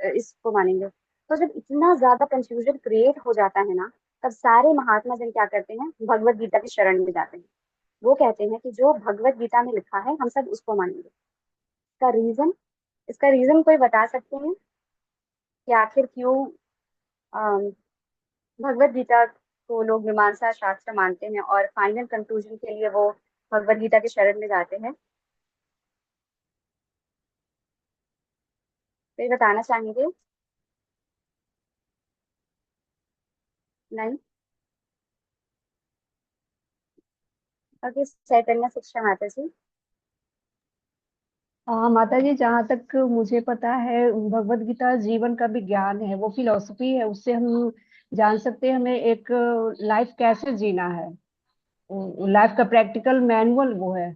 [SPEAKER 1] इसको मानेंगे। तो जब इतना ज्यादा कंफ्यूजन क्रिएट हो जाता है ना, तब सारे महात्मा जन क्या करते हैं, भगवत गीता की शरण में जाते हैं। वो कहते हैं कि जो भगवत गीता में लिखा है हम सब उसको मानेंगे। इसका रीजन, इसका रीजन कोई बता सकते हैं कि आखिर क्यों अम, भगवत गीता को लोग मीमांसा शास्त्र मानते हैं और फाइनल कंक्लूजन के लिए वो भगवत गीता के शरण में जाते हैं? तो ये बताना चाहेंगे? नहीं? ओके, चैतन्य शिक्षा माता जी।
[SPEAKER 6] माता जी, जहाँ तक मुझे पता है भगवत गीता जीवन का विज्ञान है, वो फिलॉसफी है। उससे हम जान सकते हैं हमें एक लाइफ कैसे जीना है। लाइफ का प्रैक्टिकल मैनुअल वो है,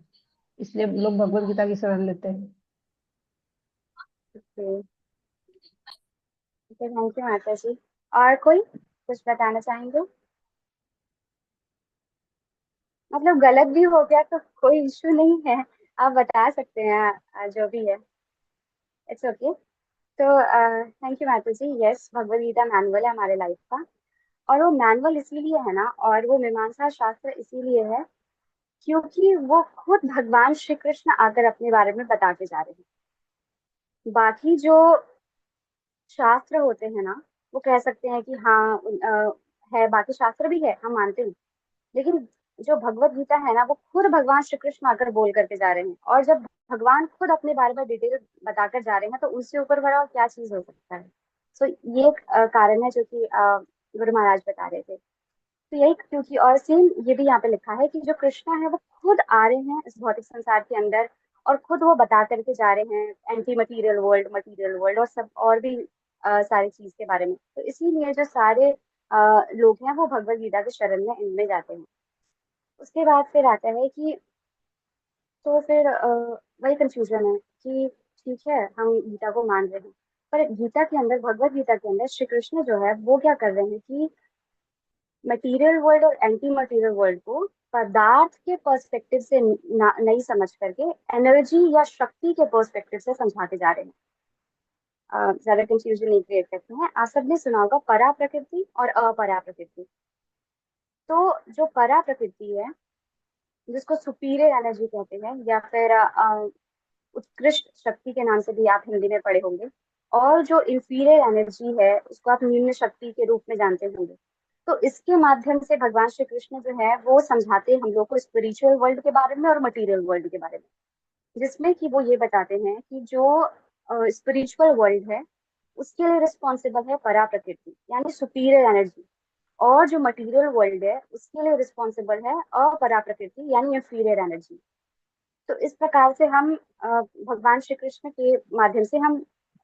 [SPEAKER 6] इसलिए लोग भगवत गीता की शरण लेते हैं।
[SPEAKER 1] ओके, थैंक यू माता जी। और कोई कुछ बताना चाहेंगे? मतलब गलत भी हो गया तो कोई इश्यू नहीं है, आप बता सकते हैं जो भी है, इट्स ओके। तो थैंक यू माता जी। यस, भगवद गीता मैनुअल है हमारे लाइफ का। और वो मैनुअल इसीलिए है ना, और वो मीमांसा शास्त्र इसीलिए है क्योंकि वो खुद भगवान श्री कृष्ण आकर अपने बारे में बताते जा रहे हैं। बाकी जो शास्त्र होते हैं ना, वो कह सकते हैं कि हाँ है, बाकी शास्त्र भी है हम मानते हैं, लेकिन जो भगवत गीता है ना वो खुद भगवान श्री कृष्ण आकर बोल करके जा रहे हैं। और जब भगवान खुद अपने बारे में डिटेल बताकर जा रहे हैं तो उससे ऊपर बड़ा क्या चीज हो सकता है। सो ये एक कारण है जो कि गुरु महाराज बता रहे थे। तो यही, क्योंकि और सेम ये भी यहाँ पे लिखा है कि जो कृष्णा है वो खुद आ रहे हैं इस भौतिक संसार के अंदर और खुद वो बता करके जा रहे हैं anti material world, material world और सब और भी सारी चीज के बारे में। तो इसीलिए जो सारे लोग हैं वो भगवत गीता के शरण में इनमें जाते हैं। उसके बाद फिर आता है कि तो फिर वही कंफ्यूजन है कि ठीक है हम गीता को मान रहे हैं, पर गीता के अंदर, भगवत गीता के अंदर श्री कृष्ण जो है वो क्या कर रहे हैं कि मटेरियल वर्ल्ड और एंटी मटेरियल वर्ल्ड को पदार्थ के पर्सपेक्टिव से नहीं समझ करके एनर्जी या शक्ति के पर्सपेक्टिव से समझाते जा रहे हैं। ज्यादा कंफ्यूजन नहीं क्रिएट करते हैं। आप सबने सुना होगा परा प्रकृति और अपरा प्रकृति। तो जो परा प्रकृति है, जिसको सुपीरियर एनर्जी कहते हैं या फिर उत्कृष्ट शक्ति के नाम से भी आप हिंदी में पढ़े होंगे, और जो इंफीरियर एनर्जी है उसको आप निम्न शक्ति के रूप में जानते होंगे। तो इसके माध्यम से भगवान श्री कृष्ण जो है वो समझाते हैं हम लोग को स्पिरिचुअल वर्ल्ड के बारे में और मटेरियल वर्ल्ड के बारे में, जिसमें कि वो ये बताते हैं कि जो स्पिरिचुअल वर्ल्ड है उसके लिए रिस्पॉन्सिबल है परा प्रकृति यानी सुपीरियर एनर्जी, और जो मटेरियल वर्ल्ड है उसके लिए रिस्पॉन्सिबल है अपरा प्रकृति यानी इंफीरियर एनर्जी। तो इस प्रकार से हम भगवान श्री कृष्ण के माध्यम से हम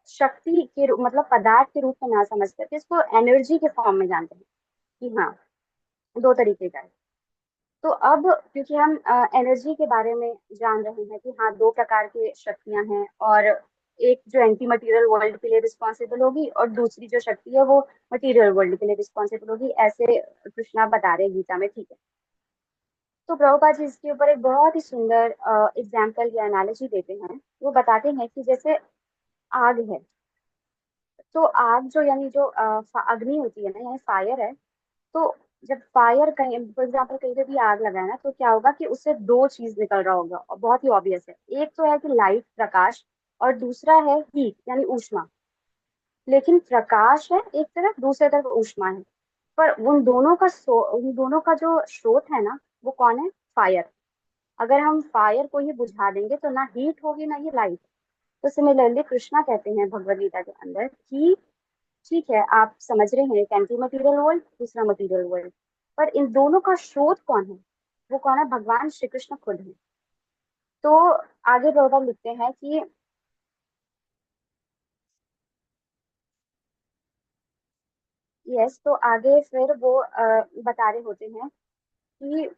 [SPEAKER 1] शक्ति के मतलब पदार्थ के रूप में ना समझ करके इसको एनर्जी के फॉर्म में जानते हैं कि हाँ दो तरीके का है। तो अब क्योंकि हम एनर्जी के बारे में जान रहे हैं कि हाँ दो प्रकार की शक्तियां हैं और एक जो एंटी मटीरियल वर्ल्ड के लिए रिस्पॉन्सिबल होगी और दूसरी जो शक्ति है वो मटीरियल वर्ल्ड के लिए रिस्पॉन्सिबल होगी, ऐसे कृष्णा बता रहे हैं गीता में, ठीक है। तो प्रभुपाद जी इसके ऊपर एक बहुत ही सुंदर एग्जाम्पल या एनालॉजी देते हैं। वो बताते हैं कि जैसे आग है, तो आग जो यानी जो अग्नि होती है ना, यानी फायर है, तो जब फायर कहीं फॉर एग्जाम्पल कहीं पे भी आग लगाए ना, तो क्या होगा कि उससे दो चीज निकल रहा होगा और बहुत ही ऑब्वियस है। एक तो है कि लाइट, प्रकाश, और दूसरा है हीट यानी ऊष्मा। लेकिन प्रकाश है एक तरफ, दूसरी तरफ ऊष्मा है। पर उन दोनों का जो स्रोत है ना, वो कौन है? फायर। अगर हम फायर को ही बुझा देंगे तो ना हीट होगी ना ही लाइट। तो सिमिलरली कृष्णा कहते हैं भगवद गीता के अंदर कि ठीक है, आप समझ रहे हैं, एक एंटी मटीरियल वर्ल्ड, दूसरा मटीरियल वर्ल्ड, पर इन दोनों का स्रोत कौन है? वो कौन है? भगवान श्री कृष्ण खुद है। तो आगे प्रभुपाद लिखते हैं कि यस, तो आगे फिर वो बता रहे होते हैं कि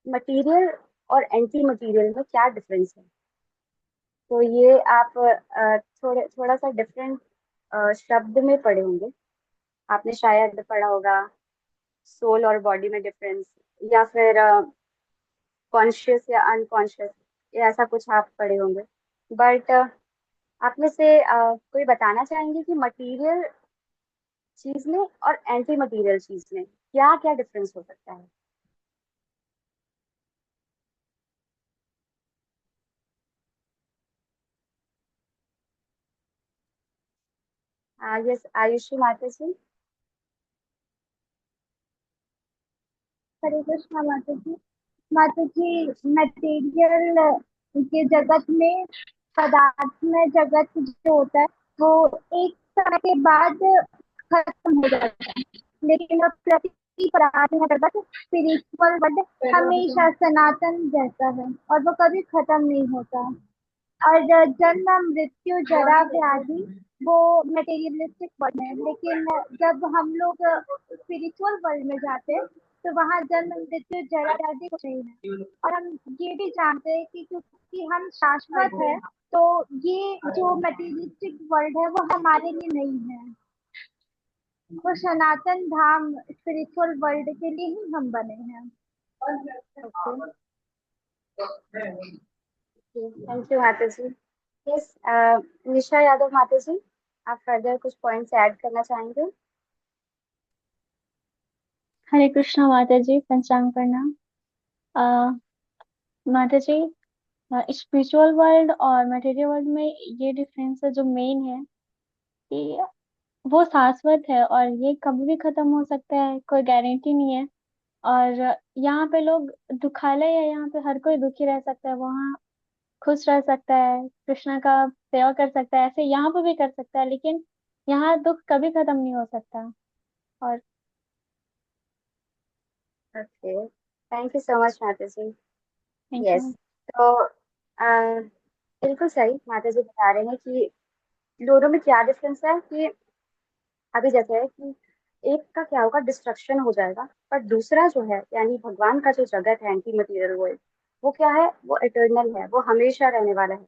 [SPEAKER 1] मटीरियल और एंटी मटीरियल में क्या डिफरेंस है। तो ये आप थोड़ा सा डिफरेंट शब्द में पढ़े होंगे। आपने शायद पढ़ा होगा सोल और बॉडी में डिफरेंस, या फिर कॉन्शियस या अनकॉन्शियस, ऐसा कुछ आप पढ़े होंगे। बट आप में से कोई बताना चाहेंगे कि मटेरियल चीज में और एंटी मटेरियल चीज में क्या क्या डिफरेंस हो सकता है? यस, आयुषी माता जी।
[SPEAKER 2] हरे कृष्णा माता जी। माता जी, मटेरियल के जगत में, पदार्थ में जगत जो होता है वो एक समय के बाद खत्म हो जाता है, लेकिन अब प्रति पदार्थ में जगत, स्पिरिचुअल वर्ल्ड हमेशा सनातन रहता है और वो कभी खत्म नहीं होता। और जन्म, मृत्यु, जरा, व्याधि वो मटेरियलिस्टिक वर्ल्ड है, लेकिन जब हम लोग स्पिरिचुअल वर्ल्ड में जाते हैं तो वहाँ जन्म, मृत्यु, जरा, व्याधि कुछ नहीं है। और हम ये भी जानते हैं कि क्योंकि हम शाश्वत है, तो ये जो मटेरियलिस्टिक वर्ल्ड है वो हमारे लिए नहीं है। वो सनातन धाम, स्पिरिचुअल वर्ल्ड के लिए ही हम बने हैं।
[SPEAKER 1] ओके, थैंक यू माता जी। यस, निशा यादव माता जी, आप फर्दर कुछ पॉइंट्स ऐड करना चाहेंगे?
[SPEAKER 7] हरे कृष्णा माता जी, पंचांग प्रणाम। अ, माता जी, स्पिरिचुअल वर्ल्ड और मटेरियल वर्ल्ड में ये डिफरेंस है जो मेन है कि वो शाश्वत है और ये कभी भी खत्म हो सकता है, कोई गारंटी नहीं है। और यहाँ पे लोग, दुखालय है, यहाँ पे हर कोई दुखी रह सकता है, वहाँ खुश रह सकता है, कृष्णा का सेवा कर सकता है, ऐसे यहाँ पे भी कर सकता है, लेकिन यहाँ दुख कभी खत्म नहीं हो सकता। और
[SPEAKER 1] okay, thank you so much माता जी।
[SPEAKER 7] Thank
[SPEAKER 1] yes,
[SPEAKER 7] you.
[SPEAKER 1] तो बिल्कुल सही माता जी बता रहे हैं कि दोनों में क्या डिफरेंस है। कि अभी जैसे है कि एक का क्या होगा, डिस्ट्रक्शन हो जाएगा, पर दूसरा जो है यानी भगवान का जो जगत है, एंटी मटीरियल वर्ल्ड, वो क्या है? वो इटर्नल है, वो हमेशा रहने वाला है।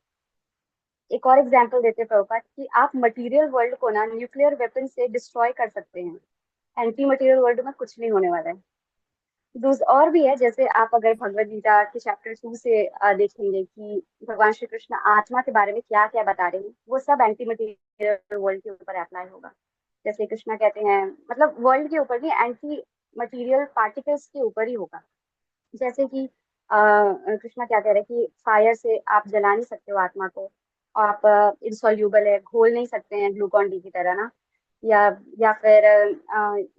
[SPEAKER 1] एक और एग्जांपल देते हैं प्रभुपाद कि आप मटेरियल वर्ल्ड को ना न्यूक्लियर वेपन से डिस्ट्रॉय कर सकते हैं, एंटी मटेरियल वर्ल्ड में कुछ नहीं होने वाला है। और भी है, जैसे आप अगर भगवद गीता के चैप्टर 2 से देखेंगे कि भगवान श्री कृष्ण आत्मा के बारे में क्या क्या बता रहे हैं, वो सब एंटी मटीरियल वर्ल्ड के ऊपर अप्लाई होगा। जैसे कृष्णा कहते हैं, मतलब वर्ल्ड के ऊपर नहीं, एंटी मटीरियल पार्टिकल्स के ऊपर ही होगा। जैसे कि कृष्णा क्या कह रहे हैं कि फायर से आप जला नहीं सकते हो आत्मा को, आप इंसॉल्यूबल है, घोल नहीं सकते हैं ग्लूकॉन डी की तरह ना, या या फिर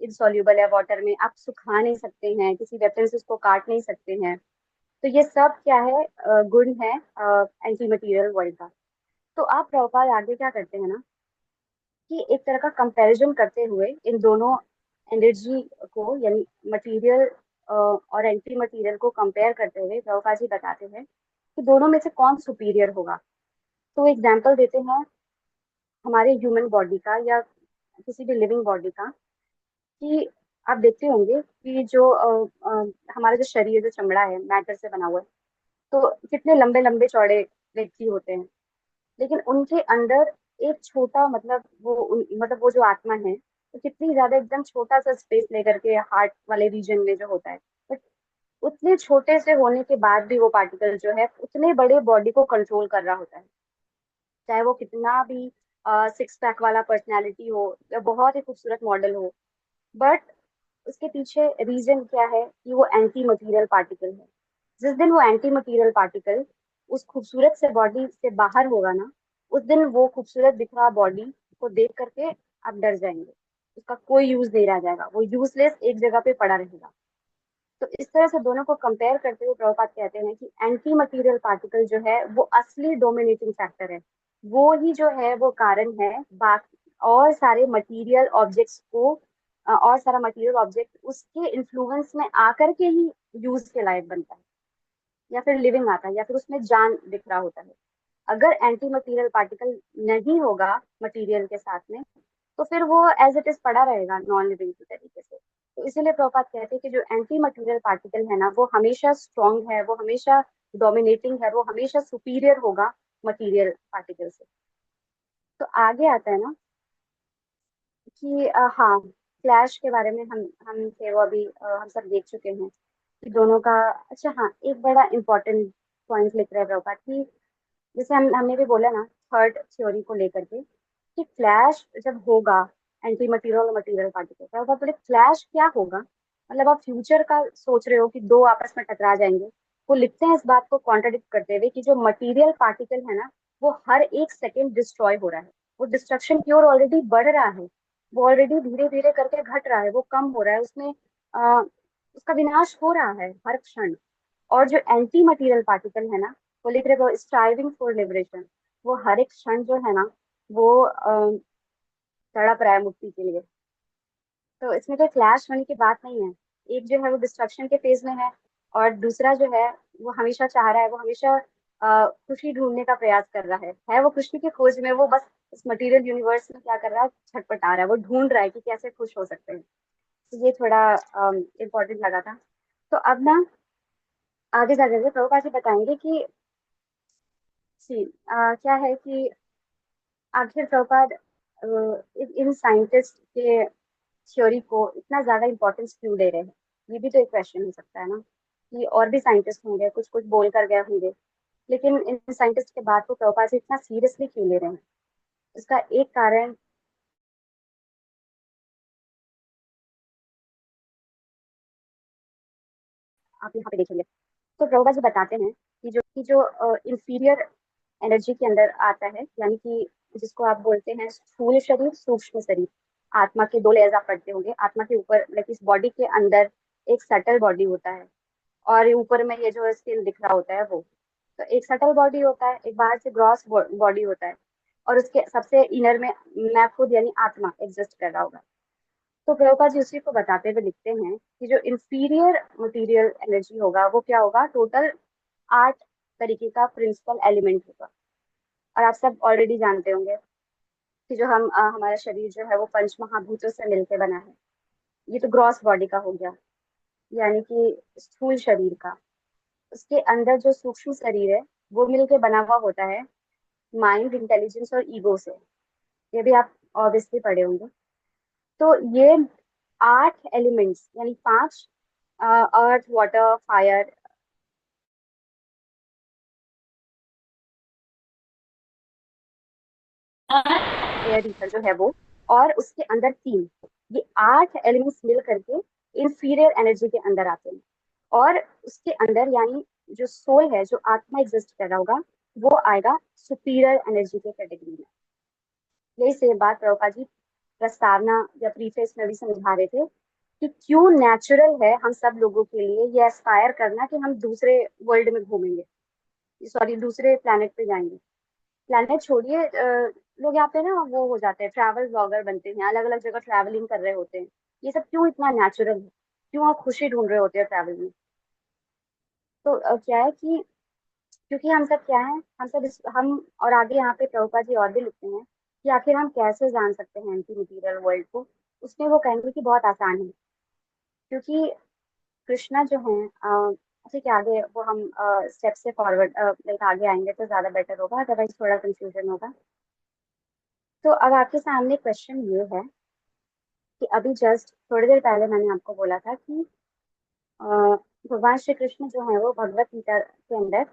[SPEAKER 1] इंसॉल्यूबल है वाटर में, आप सुखा नहीं सकते हैं, किसी वेपन से उसको काट नहीं सकते हैं। तो ये सब क्या है? गुण है एंटी मटीरियल वर्ल्ड का। तो आप प्रभुपाद आगे क्या करते हैं ना, कि एक तरह का कंपैरिजन करते हुए इन दोनों एनर्जी को यानी मटेरियल और एंटी मटेरियल को कंपेयर करते हुए प्रभुपाद जी बताते हैं कि दोनों में से कौन सुपीरियर होगा। तो एग्जाम्पल देते हैं हमारे ह्यूमन बॉडी का या किसी भी लिविंग बॉडी का, कि आप देखते होंगे कि जो हमारा जो शरीर, जो चमड़ा है, मैटर से बना हुआ है, तो कितने लंबे लंबे चौड़े व्यक्ति होते हैं। लेकिन उनके अंदर एक छोटा मतलब मतलब वो जो आत्मा है वो कितनी ज्यादा एकदम छोटा सा स्पेस लेकर के हार्ट वाले रीजन में जो होता है, बट उतने छोटे से होने के बाद भी वो पार्टिकल जो है उतने बड़े बॉडी को कंट्रोल कर रहा होता है। चाहे वो कितना भी सिक्स पैक वाला पर्सनैलिटी हो या बहुत ही खूबसूरत मॉडल हो, बट उसके पीछे रीजन क्या है कि वो एंटी मटेरियल पार्टिकल है। जिस दिन वो एंटी मटेरियल पार्टिकल उस खूबसूरत से बॉडी से बाहर होगा ना, उस दिन वो खूबसूरत दिख रहा बॉडी को देख करके आप डर जाएंगे। उसका कोई यूज नहीं रह जाएगा, वो यूजलेस एक जगह पे पड़ा रहेगा। तो इस तरह से दोनों को कंपेयर करते हुए प्रभुपाद कहते हैं कि एंटी मटेरियल पार्टिकल जो है वो असली डोमिनेटिंग फैक्टर है। वो ही जो है वो कारण है बाकी और सारे मटेरियल ऑब्जेक्ट्स को और सारा मटेरियल ऑब्जेक्ट उसके इन्फ्लुएंस में आकर के ही यूज के लायक बनता है, या फिर लिविंग आता है, या फिर उसमें जान दिख रहा होता है। अगर एंटी मटेरियल पार्टिकल नहीं होगा मटेरियल के साथ में, तो फिर वो एज इट इज पड़ा रहेगा नॉन लिविंग की तरीके से। तो इसीलिए प्रभुपाद कहते हैं कि जो एंटी मटेरियल पार्टिकल है ना वो हमेशा स्ट्रॉन्ग है, वो हमेशा डोमिनेटिंग है, वो हमेशा सुपीरियर होगा मटेरियल पार्टिकल से। तो आगे आता है ना कि हाँ, क्लैश के बारे में हम थे वो अभी हम सब देख चुके हैं कि दोनों का। अच्छा हाँ, एक बड़ा इंपॉर्टेंट पॉइंट लिख रहे हैं प्रभुपाद कि जैसे हमने भी बोला ना थर्ड थ्योरी को लेकर के कि फ्लैश जब होगा एंटी मटेरियल और मटेरियल पार्टिकल का, तो बोले फ्लैश क्या होगा। मतलब आप फ्यूचर का सोच रहे हो कि दो आपस में टकरा जाएंगे। वो लिखते हैं इस बात को कॉन्ट्रडिक्ट करते हुए कि जो मटेरियल पार्टिकल है ना वो हर एक सेकेंड डिस्ट्रॉय हो रहा है। वो डिस्ट्रक्शन की ओर ऑलरेडी बढ़ रहा है, वो ऑलरेडी धीरे धीरे करके घट रहा है, वो कम हो रहा है, उसमें उसका विनाश हो रहा है हर क्षण। और जो एंटी मटेरियल पार्टिकल है ना वो लिख रहे वो स्ट्राइविंग फॉर लिबरेशन, वो हर एक क्षण जो है ना वो तड़प रहा है मुक्ति के लिए। तो इसमें कोई क्लैश होने की बात नहीं है। एक जो है वो डिस्ट्रक्शन के फेज में है, और दूसरा जो है वो हमेशा चाह रहा है, वो हमेशा खुशी ढूंढने का प्रयास कर रहा है वो खुशी की खोज में। वो बस इस मटेरियल यूनिवर्स में क्या कर रहा है, छटपटा रहा है, वो ढूंढ रहा है कि कैसे खुश हो सकते हैं। तो ये थोड़ा इम्पोर्टेंट लगा था। तो अब ना आगे जा करके प्रभुपाद जी बताएंगे कि जी क्या है कि आखिर प्रभुपाद इन साइंटिस्ट के थ्योरी को इतना ज्यादा इम्पोर्टेंस क्यों दे रहे हैं। ये भी तो एक क्वेश्चन हो सकता है ना कि और भी साइंटिस्ट होंगे, कुछ कुछ बोल कर गए होंगे, लेकिन इन साइंटिस्ट के बात को प्रभुपाद जी इतना सीरियसली क्यों ले रहे हैं। इसका एक कारण आप यहाँ पे देखेंगे। तो प्रभुपाद जी बताते हैं कि जो इंफीरियर एनर्जी के अंदर आता है, यानी कि जिसको आप बोलते हैं स्थूल शरीर सूक्ष्म शरीर। आत्मा के दो लेयर्स आप पढ़ते होंगे। आत्मा के ऊपर लाइक इस बॉडी के अंदर एक सटल बॉडी होता है, और ऊपर में ये जो स्किन दिख रहा होता है वो। तो एक सटल बॉडी होता है, एक बाहर से ग्रॉस बॉडी होता है, और उसके सबसे इनर में मैं खुद यानी आत्मा एग्जिस्ट कर रहा होगा। तो प्रभुपाद जी उसी को बताते हुए लिखते हैं कि जो इंफीरियर मटेरियल एनर्जी होगा वो क्या होगा, टोटल 8 तरीके का प्रिंसिपल एलिमेंट होगा। और आप सब ऑलरेडी जानते होंगे कि जो हमारा शरीर जो है वो पंच महाभूतों से मिलकर बना है। ये तो ग्रॉस बॉडी का हो गया, यानी कि स्थूल शरीर का। उसके अंदर जो सूक्ष्म शरीर है वो मिलके बना हुआ होता है माइंड, इंटेलिजेंस और ईगो से। ये भी आप ऑब्वियसली पढ़े होंगे। तो ये 8 एलिमेंट्स यानी 5 अर्थ, वाटर, फायर, एयर, ईथर जो है वो, और उसके अंदर 3, ये 8 एलिमेंट्स मिल करके इंफीरियर एनर्जी के अंदर आते हैं। और उसके अंदर यानी जो सोल है, जो आत्मा एग्जिस्ट कर रहा होगा, वो आएगा सुपीरियर एनर्जी के कैटेगरी में। यही सेम बात प्रभुपाद जी प्रस्तावना या प्रीफेस में भी समझा रहे थे कि क्यों नेचुरल है हम सब लोगों के लिए ये एस्पायर करना कि हम दूसरे वर्ल्ड में घूमेंगे, सॉरी दूसरे प्लेनेट पे जाएंगे। प्लेनेट छोड़िए, लोग यहाँ पे ना वो हो जाते हैं, ट्रैवल ब्लॉगर बनते हैं, अलग अलग जगह ट्रैवलिंग कर रहे होते हैं। ये सब क्यों इतना नेचुरल है, क्यों आप खुशी ढूंढ रहे होते हैं ट्रैवल में। तो क्या है कि क्योंकि हम सब क्या है, हम सब हम और आगे यहाँ पे प्रभुपाद जी और भी लिखते हैं कि आखिर हम कैसे जान सकते हैं एंटी मटीरियल वर्ल्ड को। उसमें वो कहेंगे कि बहुत आसान है, क्योंकि कृष्णा जो है ठीक है, आगे वो हम स्टेप से फॉरवर्ड लाइक आगे आएंगे तो ज़्यादा बेटर होगा, अदरवाइज थोड़ा कंफ्यूजन होगा। तो अब आपके सामने क्वेश्चन ये है कि अभी जस्ट थोड़ी देर पहले मैंने आपको बोला था कि अ, भगवान श्री कृष्ण जो है वो भगवत गीता के अंदर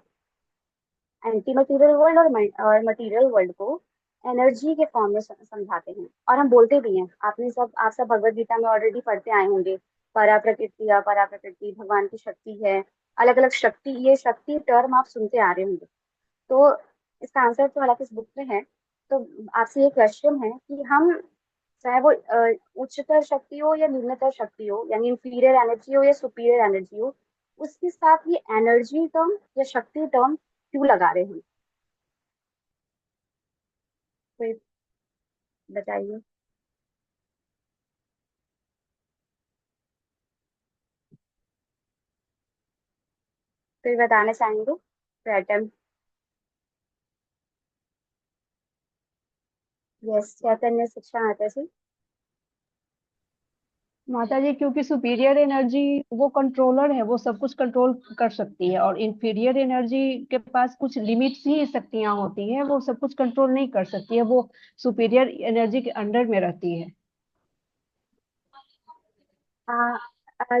[SPEAKER 1] एंटी मटीरियल वर्ल्ड और मटीरियल वर्ल्ड को एनर्जी के फॉर्म में समझाते हैं, और हम बोलते भी हैं। आप सब भगवत गीता में ऑलरेडी पढ़ते आए होंगे, परा प्रकृति, अपरा प्रकृति, भगवान की शक्ति है, अलग अलग शक्ति, ये शक्ति टर्म आप सुनते आ रहे होंगे। तो इसका आंसर तो हालांकि इस बुक में है। तो आपसे ये क्वेश्चन है कि हम, चाहे वो उच्चतर शक्ति हो या निम्नतर शक्ति हो, यानी इंफीरियर एनर्जी हो या सुपीरियर एनर्जी हो, उसके साथ ये एनर्जी टर्म या शक्ति टर्म क्यों लगा रहे हैं? कोई बताइए। कोई बताना चाहेंगे तो अटेम्प्ट। यस, चैतन्य शिक्षा माता जी।
[SPEAKER 6] माता जी, क्योंकि सुपीरियर एनर्जी वो कंट्रोलर है, वो सब कुछ कंट्रोल कर सकती है, और इंफीरियर एनर्जी के पास कुछ लिमिट्स ही शक्तियां होती हैं, वो सब कुछ कंट्रोल नहीं कर सकती है, वो सुपीरियर एनर्जी के अंडर में रहती है।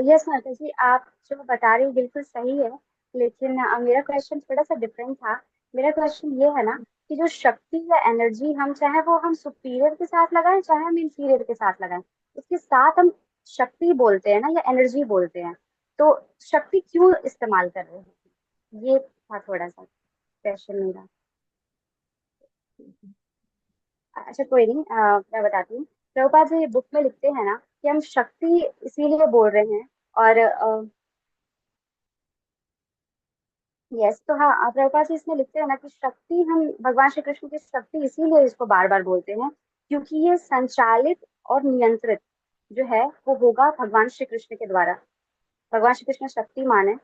[SPEAKER 1] यस माता जी, आप जो बता रही हो बिल्कुल सही है, लेकिन मेरा क्वेश्चन थोड़ा सा डिफरेंट था। मेरा क्वेश्चन ये है ना कि जो शक्ति या एनर्जी, हम चाहे वो हम सुपीरियर के साथ लगाएं चाहे हम इंफीरियर के साथ लगाएं, उसके साथ हम शक्ति बोलते हैं ना या एनर्जी बोलते हैं। तो शक्ति क्यों इस्तेमाल कर रहे हैं, ये था थोड़ा सा क्वेश्चन मेरा। अच्छा कोई नहीं, मैं बताती हूँ। प्रभुपाद जी बुक में लिखते हैं ना कि हम शक्ति इसीलिए बोल रहे हैं, और यस, तो हाँ, आप प्रभुपाद जी इसमें लिखते हैं ना कि शक्ति, हम भगवान श्री कृष्ण की शक्ति इसीलिए इसको बार बार बोलते हैं क्योंकि ये संचालित और नियंत्रित जो है वो होगा भगवान श्री कृष्ण के द्वारा। भगवान श्री कृष्ण शक्तिमान है,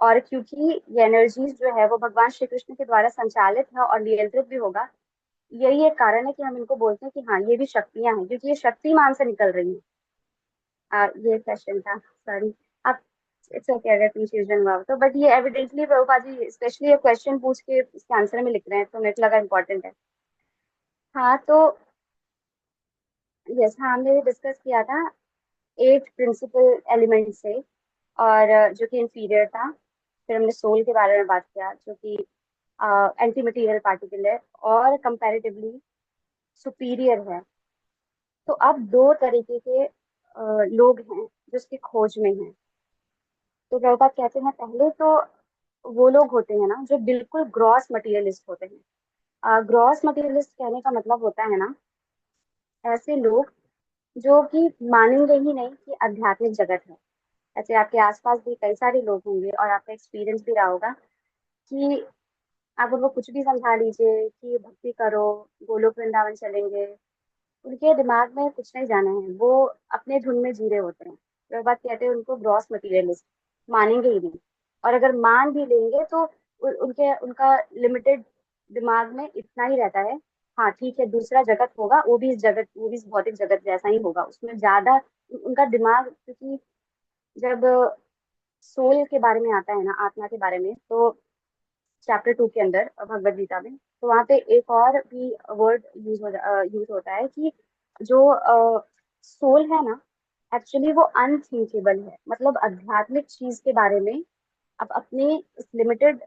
[SPEAKER 1] और क्योंकि ये एनर्जीज जो है वो भगवान श्री कृष्ण के द्वारा संचालित है और नियंत्रित भी होगा, यही एक कारण है कि हम इनको बोलते हैं कि हाँ ये भी शक्तियां हैं, क्योंकि ये शक्तिमान से निकल रही हैं। ये क्वेश्चन था, सॉरी। आप, इट्स ओके अगर कंफ्यूजन हुआ हो तो, बट ये एविडेंटली प्रभुपाद जी स्पेशली ये क्वेश्चन पूछ के इसके आंसर में लिख रहे हैं, तो मेरे को लगा इम्पोर्टेंट है। हाँ तो, यस, हाँ हमने डिस्कस किया था 8 प्रिंसिपल एलिमेंट से, और जो कि इंफीरियर था। फिर हमने सोल के बारे में बात किया जो कि एंटी मटीरियल पार्टिकल है और कंपैरेटिवली सुपीरियर है। तो अब दो तरीके के लोग हैं जो इसकी खोज में हैं। तो प्रभुपाद कहते हैं, पहले तो वो लोग होते हैं ना जो बिल्कुल ग्रॉस मटेरियलिस्ट होते हैं। ग्रॉस मटेरियलिस्ट कहने का मतलब होता है ना, ऐसे लोग जो कि मानेंगे ही नहीं कि आध्यात्मिक जगत है। ऐसे आपके आसपास भी कई सारे लोग होंगे और आपका एक्सपीरियंस भी रहा होगा कि आप उनको कुछ भी समझा लीजिए कि भक्ति करो, गोलोक वृंदावन चलेंगे, उनके दिमाग में कुछ नहीं जाना है, वो अपने धुन में जी रहे होते हैं। वह बात कहते हैं उनको ग्रॉस मटेरियलिस्ट, मानेंगे ही नहीं। और अगर मान भी लेंगे तो उनके उनका लिमिटेड दिमाग में इतना ही रहता है, हाँ ठीक है दूसरा जगत होगा, वो भी इस भौतिक जगत जैसा ही होगा, उसमें ज्यादा उनका दिमाग, क्योंकि जब सोल के बारे में आता है ना, आत्मा के बारे में, तो चैप्टर 2 के अंदर भगवद गीता में, तो वहाँ पे एक और भी वर्ड यूज होता है कि जो सोल है ना, एक्चुअली वो अनथिंकेबल है। मतलब आध्यात्मिक चीज के बारे में अब अपने इस लिमिटेड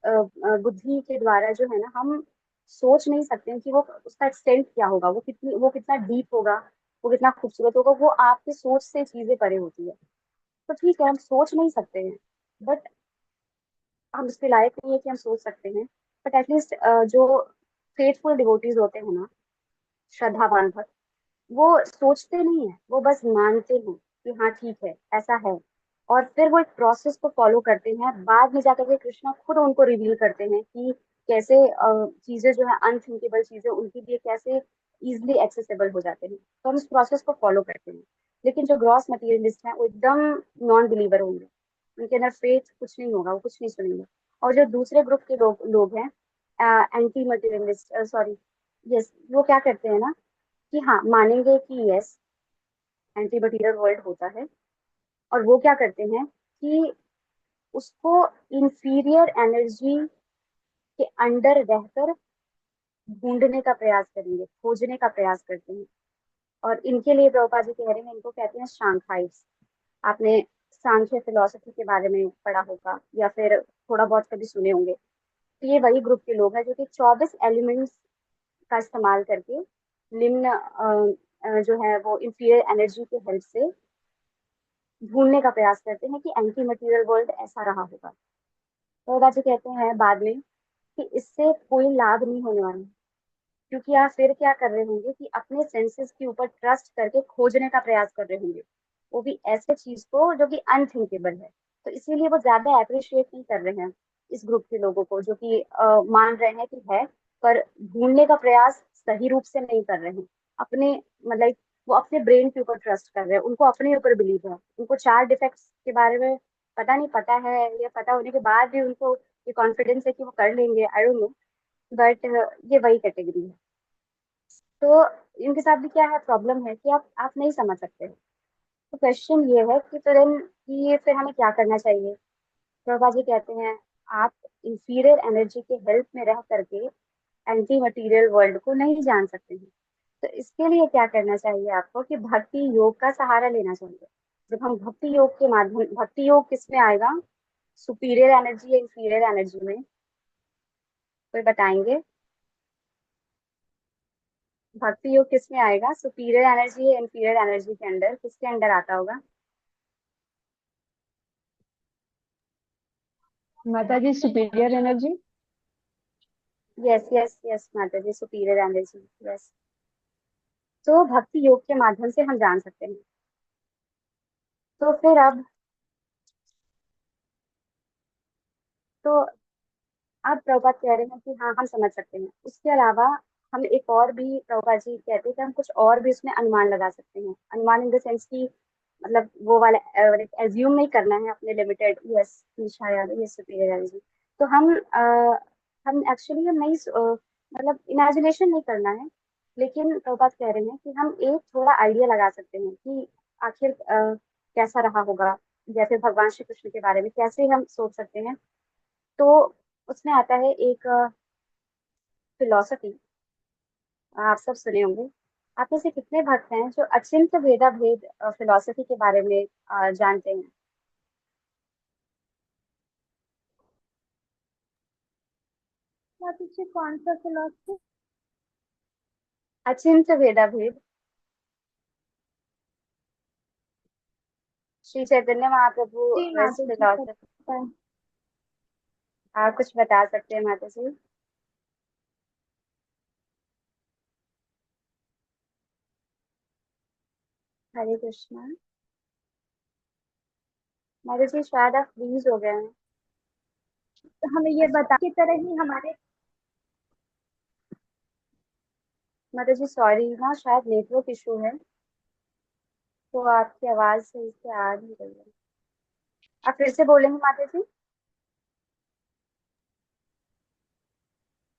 [SPEAKER 1] बुद्धि के द्वारा जो है ना, हम सोच नहीं सकते हैं कि वो उसका एक्सटेंट क्या होगा, वो कितना डीप होगा, वो कितना खूबसूरत होगा, वो आपकी सोच से चीजें परे होती है। तो ठीक है, हम सोच नहीं सकते हैं, बट हम उसके लायक नहीं है कि हम सोच सकते हैं। बट एटलीस्ट जो फेथफुल डिवोटीज होते हैं ना, श्रद्धावान भक्त, वो सोचते नहीं है, वो बस मानते हैं कि हाँ ठीक है ऐसा है, और फिर वो एक प्रोसेस को फॉलो करते हैं। बाद में जाकर के कृष्णा खुद उनको रिवील करते हैं कि कैसे चीजें जो है अनथिंकेबल चीजें उनके लिए कैसे इजिली एक्सेसिबल हो जाते हैं। तो हम इस प्रोसेस को फॉलो करते हैं। लेकिन जो ग्रॉस मटेरियलिस्ट हैं वो एकदम नॉन बिलीवर होंगे, उनके अंदर फेथ कुछ नहीं होगा, वो कुछ नहीं सुनेंगे। और जो दूसरे ग्रुप के लोग हैं, एंटी मटेरियलिस्ट, सॉरी, यस, वो क्या करते हैं ना कि हाँ मानेंगे कि यस एंटी मटीरियल वर्ल्ड होता है, और वो क्या करते हैं कि उसको इंफीरियर एनर्जी के अंडर रहकर ढूंढने का प्रयास करेंगे, खोजने का प्रयास करते हैं। और इनके लिए प्रभुपाद जी कह रहे हैं, इनको कहते हैं शांखाइट्स। आपने सांख्य फिलोसफी के बारे में पढ़ा होगा या फिर थोड़ा बहुत कभी सुने होंगे। तो ये वही ग्रुप के लोग हैं जो कि 24 एलिमेंट्स का इस्तेमाल करके निम्न जो है वो इंफीरियर एनर्जी के हेल्प से ढूंढने का प्रयास करते हैं कि एंटी मटेरियल वर्ल्ड ऐसा रहा होगा। तो बाजी कहते हैं बाद में कि इससे कोई लाभ नहीं होने वाला, क्योंकि आप फिर क्या कर रहे होंगे कि अपने सेंसेस के ऊपर ट्रस्ट करके खोजने का प्रयास कर रहे होंगे, वो भी ऐसे चीज को जो कि अनथिंकेबल है। तो इसीलिए वो ज्यादा अप्रिशिएट नहीं कर रहे हैं इस ग्रुप के लोगों को, जो कि मान रहे हैं कि है, पर ढूंढने का प्रयास सही रूप से नहीं कर रहे हैं। अपने मतलब वो अपने ब्रेन के ऊपर ट्रस्ट कर रहे हैं, उनको अपने ऊपर बिलीव है। उनको 4 डिफेक्ट्स के बारे में पता नहीं पता है, या पता होने के बाद भी उनको ये कॉन्फिडेंस है कि वो कर लेंगे, आई डोंट नो। बट ये वही कैटेगरी है। तो इनके साथ भी क्या है, प्रॉब्लम है कि आप नहीं समझ सकते। तो क्वेश्चन ये है कि फिर हमें क्या करना चाहिए। प्रभा जी कहते हैं आप इंफीरियर एनर्जी के हेल्प में रह करके एंटी मटेरियल वर्ल्ड को नहीं जान सकते हैं। तो इसके लिए क्या करना चाहिए आपको कि भक्ति योग का सहारा लेना चाहिए। जब हम भक्ति योग के माध्यम, भक्ति योग किस में आएगा, सुपीरियर एनर्जी या इंफीरियर एनर्जी में, कोई बताएंगे? भक्ति योग किस में आएगा, सुपीरियर एनर्जी या इंफीरियर एनर्जी के अंडर, किसके अंडर आता होगा?
[SPEAKER 6] माता जी superior energy.
[SPEAKER 1] Yes yes yes माता जी, सुपीरियर एनर्जी, यस। तो भक्ति योग के माध्यम से हम जान सकते हैं। तो फिर अब प्रभुपाद कह रहे हैं कि हाँ हम समझ सकते हैं। उसके अलावा हम एक और भी, प्रभुपाद जी कहते हैं कि हम कुछ और भी उसमें अनुमान लगा सकते हैं। अनुमान इन द सेंस की मतलब वो वाला एज्यूम नहीं करना है अपने लिमिटेड, यस शायद ये सुपीरियर एनर्जी। तो हम एक्चुअली हम नहीं मतलब इमेजिनेशन नहीं करना है, लेकिन प्रभुपाद कह रहे हैं कि हम एक थोड़ा आइडिया लगा सकते हैं कि आखिर कैसा रहा होगा, जैसे भगवान श्री कृष्ण के बारे में कैसे हम सोच सकते हैं। तो उसमें आता है एक फिलॉसफी, आप सब सुने होंगे। आप में से कितने भक्त हैं जो अचिंत्य भेदा भेद फिलॉसफी के बारे में जानते हैं?
[SPEAKER 2] पीछे कौन सा फिलोसफी?
[SPEAKER 1] अचिंत्य भेदा भेद, श्री चैतन्य महाप्रभु
[SPEAKER 2] जी
[SPEAKER 1] इस
[SPEAKER 2] माता जी
[SPEAKER 1] फिलॉसफी,
[SPEAKER 2] पता है।
[SPEAKER 1] आप कुछ बता सकते हैं माता जी? हरे कृष्णा। माता जी शायद आप फ्रीज हो गए हैं।
[SPEAKER 2] तो हमें ये बता की तरह ही हमारे
[SPEAKER 1] माता जी सॉरी ना, शायद नेटवर्क इशू है, तो आपकी आवाज सही से आ नहीं रही है। आप फिर से बोलेंगे माता जी?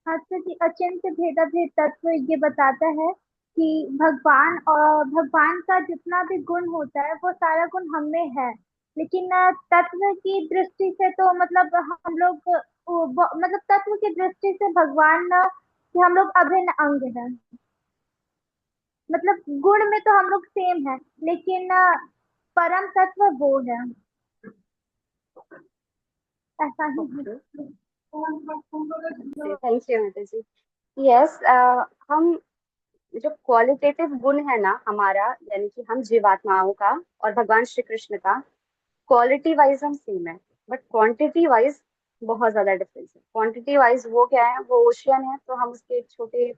[SPEAKER 2] हास्य की अचिंत्य भेदाभेद तत्व ये बताता है कि भगवान और भगवान का जितना भी गुण होता है वो सारा गुण हम में है। लेकिन तत्व की दृष्टि से तो मतलब हम लोग मतलब तत्व की दृष्टि से भगवान के हम लोग अभिन्न अंग हैं। मतलब गुण में तो हम लोग सेम है, लेकिन परम तत्व वो है, ऐसा ही है।
[SPEAKER 1] ओके, थैंक यू माता जी। यस, हम जो क्वालिटेटिव गुण है ना हमारा, यानी कि हम जीवात्माओं का और भगवान श्री कृष्ण का, क्वालिटी वाइज हम सेम है, बट क्वांटिटी वाइज बहुत ज्यादा डिफरेंस है। क्वांटिटी वाइज वो क्या है, वो ओशियन है, तो हम उसके एक छोटे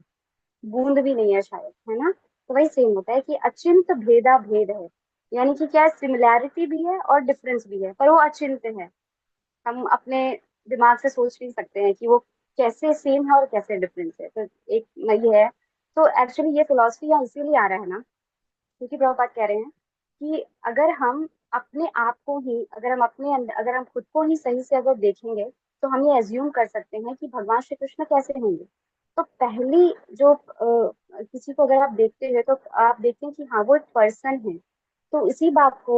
[SPEAKER 1] बूंद भी नहीं है शायद, है ना। तो वही सेम होता है कि अचिंत भेदा भेद है, यानी कि क्या सिमिलैरिटी भी है और डिफरेंस भी है, पर वो अचिंत है। हम अपने दिमाग से सोच नहीं सकते हैं कि वो कैसे सेम है और कैसे डिफरेंस है। तो एक ये है। तो एक्चुअली ये फिलोसफी यहाँ इसीलिए आ रहा है ना, क्योंकि प्रभुपाद कह रहे हैं कि अगर हम अपने आप को ही, अगर हम अपने अंदर, अगर हम खुद को ही सही से अगर देखेंगे, तो हम ये एज्यूम कर सकते हैं कि भगवान श्री कृष्ण कैसे होंगे। तो पहली जो किसी को अगर आप देखते हैं तो आप देखते हैं कि हाँ वो एक पर्सन है। तो इसी बात को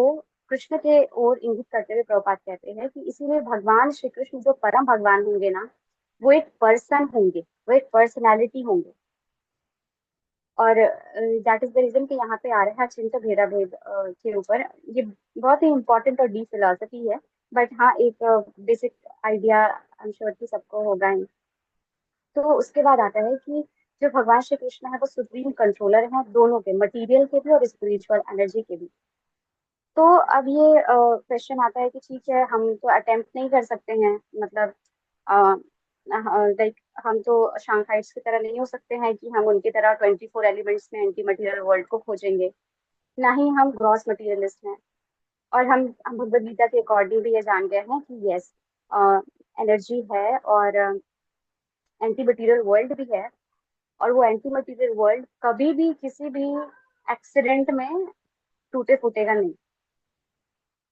[SPEAKER 1] कृष्ण के ओर इंगित करते हुए प्रभुपाद कहते हैं कि इसीलिए भगवान श्री कृष्ण जो परम भगवान होंगे ना, वो एक पर्सन होंगे, वो एक पर्सनैलिटी होंगे। और दैट इज द रीजन कि यहाँ पे आ रहा है अचिंत्य भेदा भेद के ऊपर। ये बहुत ही इंपॉर्टेंट और डीप फिलोसफी है, बट हाँ एक basic idea I am sure कि सबको होगा ही। तो उसके बाद आता है कि जो भगवान श्री कृष्ण है वो सुप्रीम कंट्रोलर हैं दोनों के, मटेरियल के भी और स्पिरिचुअल एनर्जी के भी। तो अब ये क्वेश्चन आता है कि ठीक है, हम तो अटेम्प्ट नहीं कर सकते हैं, मतलब लाइक हम तो शांघाइट्स की तरह नहीं हो सकते हैं कि हम उनकी तरह 24 एलिमेंट्स में एंटी मटेरियल वर्ल्ड को खोजेंगे। ना ही हम ग्रॉस मटेरियलिस्ट हैं। और हम भगवद गीता के अकॉर्डिंग भी ये जान गए हैं कि यस, एनर्जी है और एंटी मटेरियल वर्ल्ड भी है। और वो एंटी मटेरियल वर्ल्ड कभी भी किसी भी एक्सीडेंट में टूटे फूटेगा नहीं।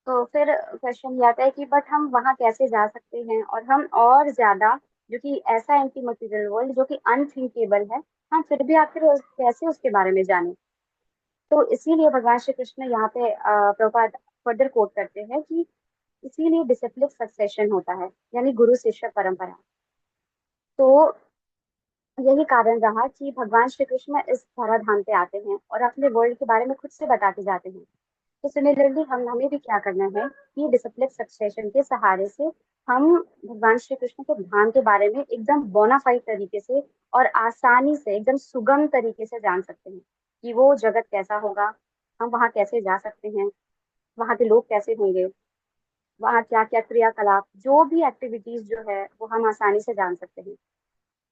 [SPEAKER 1] तो फिर क्वेश्चन ये आता है कि बट हम वहाँ कैसे जा सकते हैं, और हम और ज्यादा, जो कि ऐसा एंटी मटेरियल वर्ल्ड जो कि अनथिंकेबल है, हम फिर भी आखिर कैसे उसके बारे में जाने। तो इसीलिए भगवान श्री कृष्ण यहाँ पे प्रभुपाद फर्दर कोट करते हैं कि इसीलिए डिसिप्लिन सक्सेशन होता है, यानी गुरु शिष्य परंपरा। तो यही कारण रहा कि भगवान श्री कृष्ण इस धराधाम पे आते हैं और अपने वर्ल्ड के बारे में खुद से बताते जाते हैं। तो सिमिलरली हमें भी क्या करना है कि डिसिप्लिन सक्सेशन के सहारे से हम भगवान श्री कृष्ण के धाम के बारे में एकदम बोनाफाइड तरीके से और आसानी से, एकदम सुगम तरीके से जान सकते हैं कि वो जगत कैसा होगा, हम वहाँ कैसे जा सकते हैं, वहाँ के लोग कैसे होंगे, वहाँ क्या क्या क्रियाकलाप, जो भी एक्टिविटीज जो है वो हम आसानी से जान सकते हैं।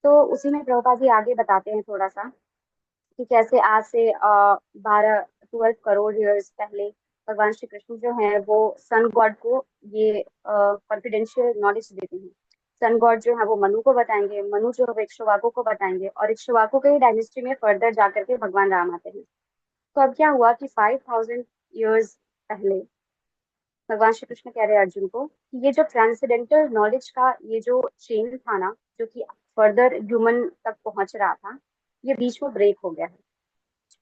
[SPEAKER 1] तो उसी में प्रभुपाद जी आगे बताते हैं थोड़ा सा कि कैसे आज से 12 करोड़ ईयर्स पहले भगवान श्री कृष्ण जो है वो सन गॉड को ये कॉन्फिडेंशियल नॉलेज देते हैं। सन गॉड जो है वो मनु को बताएंगे, मनु जो है इक्ष्वाकु को बताएंगे, और इक्ष्वाकु के डायनेस्टी में फर्दर जाकर के भगवान राम आते हैं। तो अब क्या हुआ कि 5000 ईयर्स पहले भगवान श्री कृष्ण कह रहे हैं अर्जुन को कि ये जो ट्रांसेंडेंटल नॉलेज का ये जो चेन था ना, जो कि फर्दर ह्यूमन तक पहुंच रहा था, ये बीच में ब्रेक हो गया है।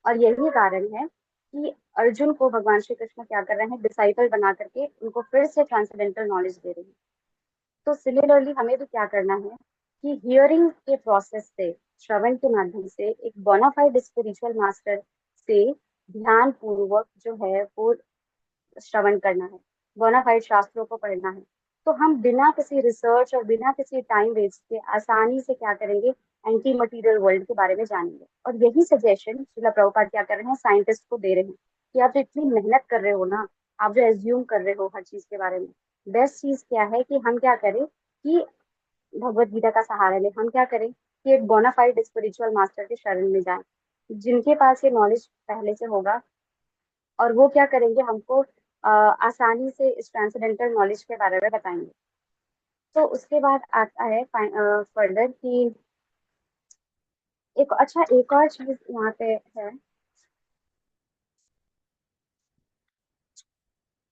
[SPEAKER 1] और यही कारण है कि अर्जुन को भगवान श्री कृष्ण क्या कर रहे हैं, डिसाइपल बना करके उनको फिर से ट्रांसेंडेंटल नॉलेज दे रहे हैं। तो सिमिलरली हमें भी क्या करना है कि हियरिंग के प्रोसेस से, श्रवण के माध्यम से, एक बोनाफाइड स्पिरिचुअल मास्टर से ध्यान पूर्वक जो है वो श्रवण करना है, बोनाफाइड शास्त्रों को पढ़ना है। तो हम बिना किसी रिसर्च और बिना किसी टाइम वेस्ट के आसानी से क्या करेंगे, एंटी मटीरियल वर्ल्ड के बारे में जानेंगे। और यही सजेशन श्रीला प्रभुपाद क्या कर रहे हैं, साइंटिस्ट को दे रहे हैं कि आप जो इतनी मेहनत कर रहे हो ना, आप जो एज्यूम कर रहे हो हर चीज के बारे में, बेस्ट चीज क्या है कि हम क्या करें कि भगवत गीता का सहारा लें। हम क्या करें कि एक बोनाफाइड स्पिरिचुअल मास्टर के शरण में जाएं, जिनके पास ये नॉलेज पहले से होगा, और वो क्या करेंगे, हमको आसानी से इस ट्रांसेंडेंटल नॉलेज के बारे में बताएंगे। तो उसके बाद आता है फर्दर कि एक और चीज यहाँ पे है